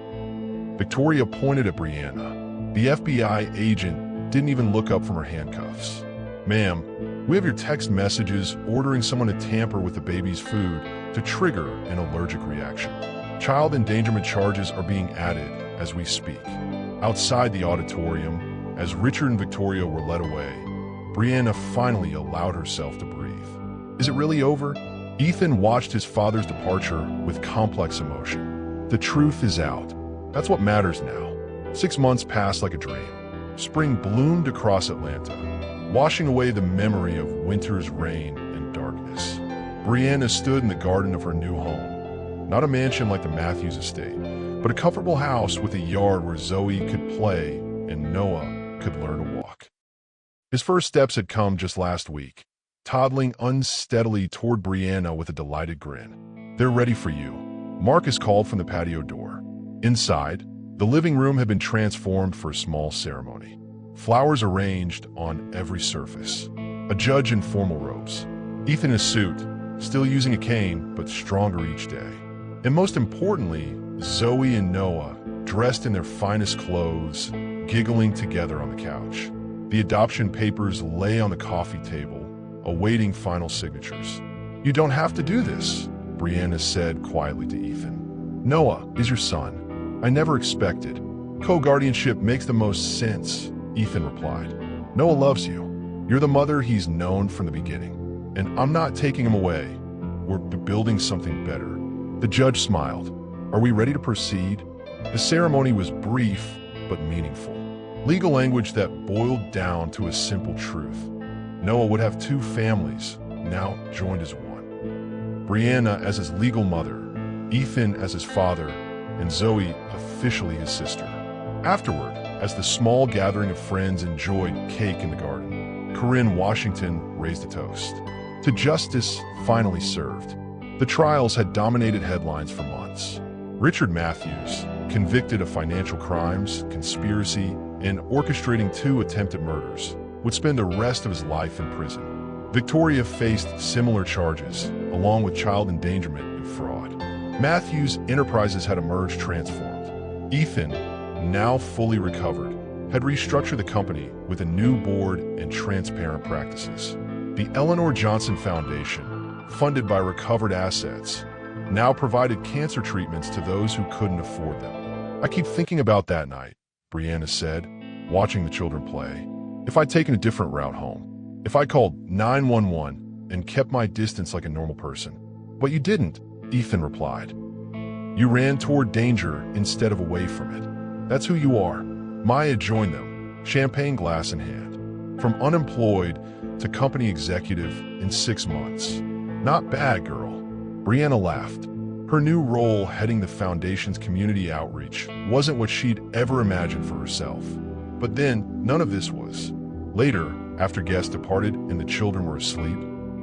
Victoria pointed at Brianna. The FBI agent didn't even look up from her handcuffs. "Ma'am, we have your text messages ordering someone to tamper with the baby's food to trigger an allergic reaction. Child endangerment charges are being added as we speak." Outside the auditorium, as Richard and Victoria were led away, Brianna finally allowed herself to breathe. "Is it really over?" Ethan watched his father's departure with complex emotion. The truth is out. That's what matters now. 6 months passed like a dream. Spring bloomed across Atlanta, washing away the memory of winter's rain and darkness. Brianna stood in the garden of her new home. Not a mansion like the Matthews estate, but a comfortable house with a yard where Zoe could play and Noah could learn to walk. His first steps had come just last week, toddling unsteadily toward Brianna with a delighted grin. "They're ready for you," Marcus called from the patio door. Inside, the living room had been transformed for a small ceremony. Flowers arranged on every surface. A judge in formal robes. Ethan in a suit, still using a cane, but stronger each day. And most importantly, Zoe and Noah, dressed in their finest clothes, giggling together on the couch. The adoption papers lay on the coffee table, awaiting final signatures. "You don't have to do this," Brianna said quietly to Ethan. "Noah is your son. I never expected. Co-guardianship makes the most sense," Ethan replied. "Noah loves you. You're the mother he's known from the beginning. And I'm not taking him away. We're building something better." The judge smiled. "Are we ready to proceed?" The ceremony was brief but meaningful. Legal language that boiled down to a simple truth. Noah would have 2 families, now joined as one. Brianna as his legal mother, Ethan as his father, and Zoe officially his sister. Afterward, as the small gathering of friends enjoyed cake in the garden, Corinne Washington raised a toast. To justice finally served. The trials had dominated headlines for months. Richard Matthews, convicted of financial crimes, conspiracy, and orchestrating 2 attempted murders, would spend the rest of his life in prison. Victoria faced similar charges, along with child endangerment and fraud. Matthews Enterprises had emerged transformed. Ethan, now fully recovered, had restructured the company with a new board and transparent practices. The Eleanor Johnson Foundation, funded by recovered assets, now provided cancer treatments to those who couldn't afford them. "I keep thinking about that night," Brianna said, watching the children play. "If I'd taken a different route home. If I called 911 and kept my distance like a normal person." "But you didn't," Ethan replied. "You ran toward danger instead of away from it. That's who you are." Maya joined them, champagne glass in hand. From unemployed to company executive in 6 months. "Not bad, girl." Brianna laughed. Her new role heading the foundation's community outreach wasn't what she'd ever imagined for herself. But then, none of this was. Later, after guests departed and the children were asleep,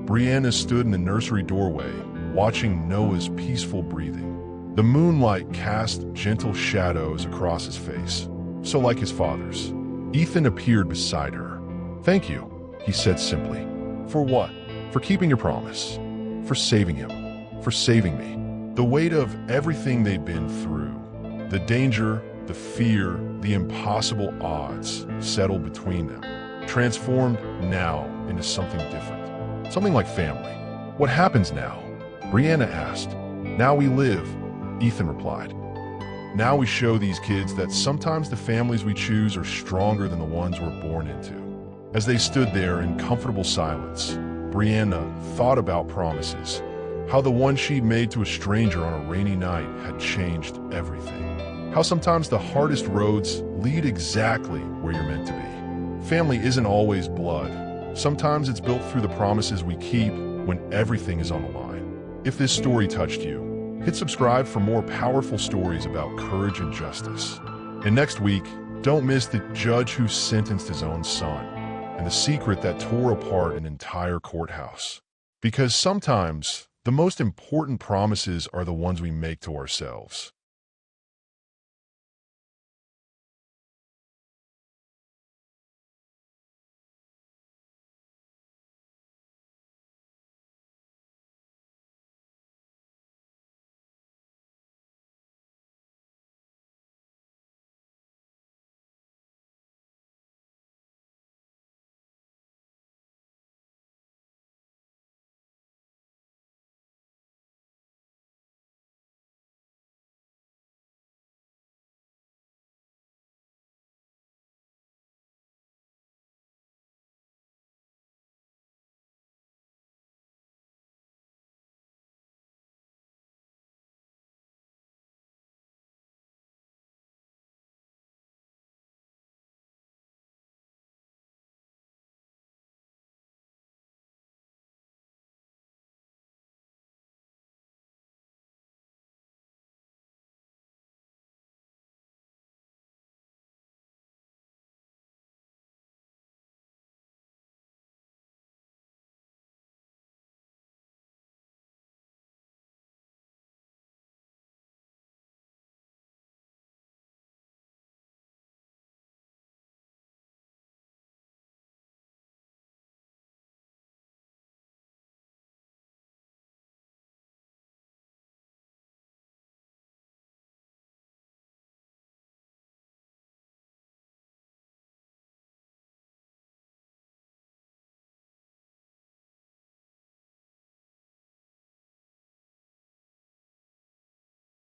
Brianna stood in the nursery doorway, watching Noah's peaceful breathing. The moonlight cast gentle shadows across his face, so like his father's. Ethan appeared beside her. "Thank you," he said simply. "For what?" "For keeping your promise. For saving him. For saving me." The weight of everything they'd been through, the danger, the fear, the impossible odds settled between them, transformed now into something different. Something like family. "What happens now?" Brianna asked. "Now we live," Ethan replied. "Now we show these kids that sometimes the families we choose are stronger than the ones we're born into." As they stood there in comfortable silence, Brianna thought about promises, how the one she'd made to a stranger on a rainy night had changed everything. How sometimes the hardest roads lead exactly where you're meant to be. Family isn't always blood. Sometimes it's built through the promises we keep when everything is on the line. If this story touched you, hit subscribe for more powerful stories about courage and justice. And next week, don't miss the judge who sentenced his own son and the secret that tore apart an entire courthouse. Because sometimes the most important promises are the ones we make to ourselves.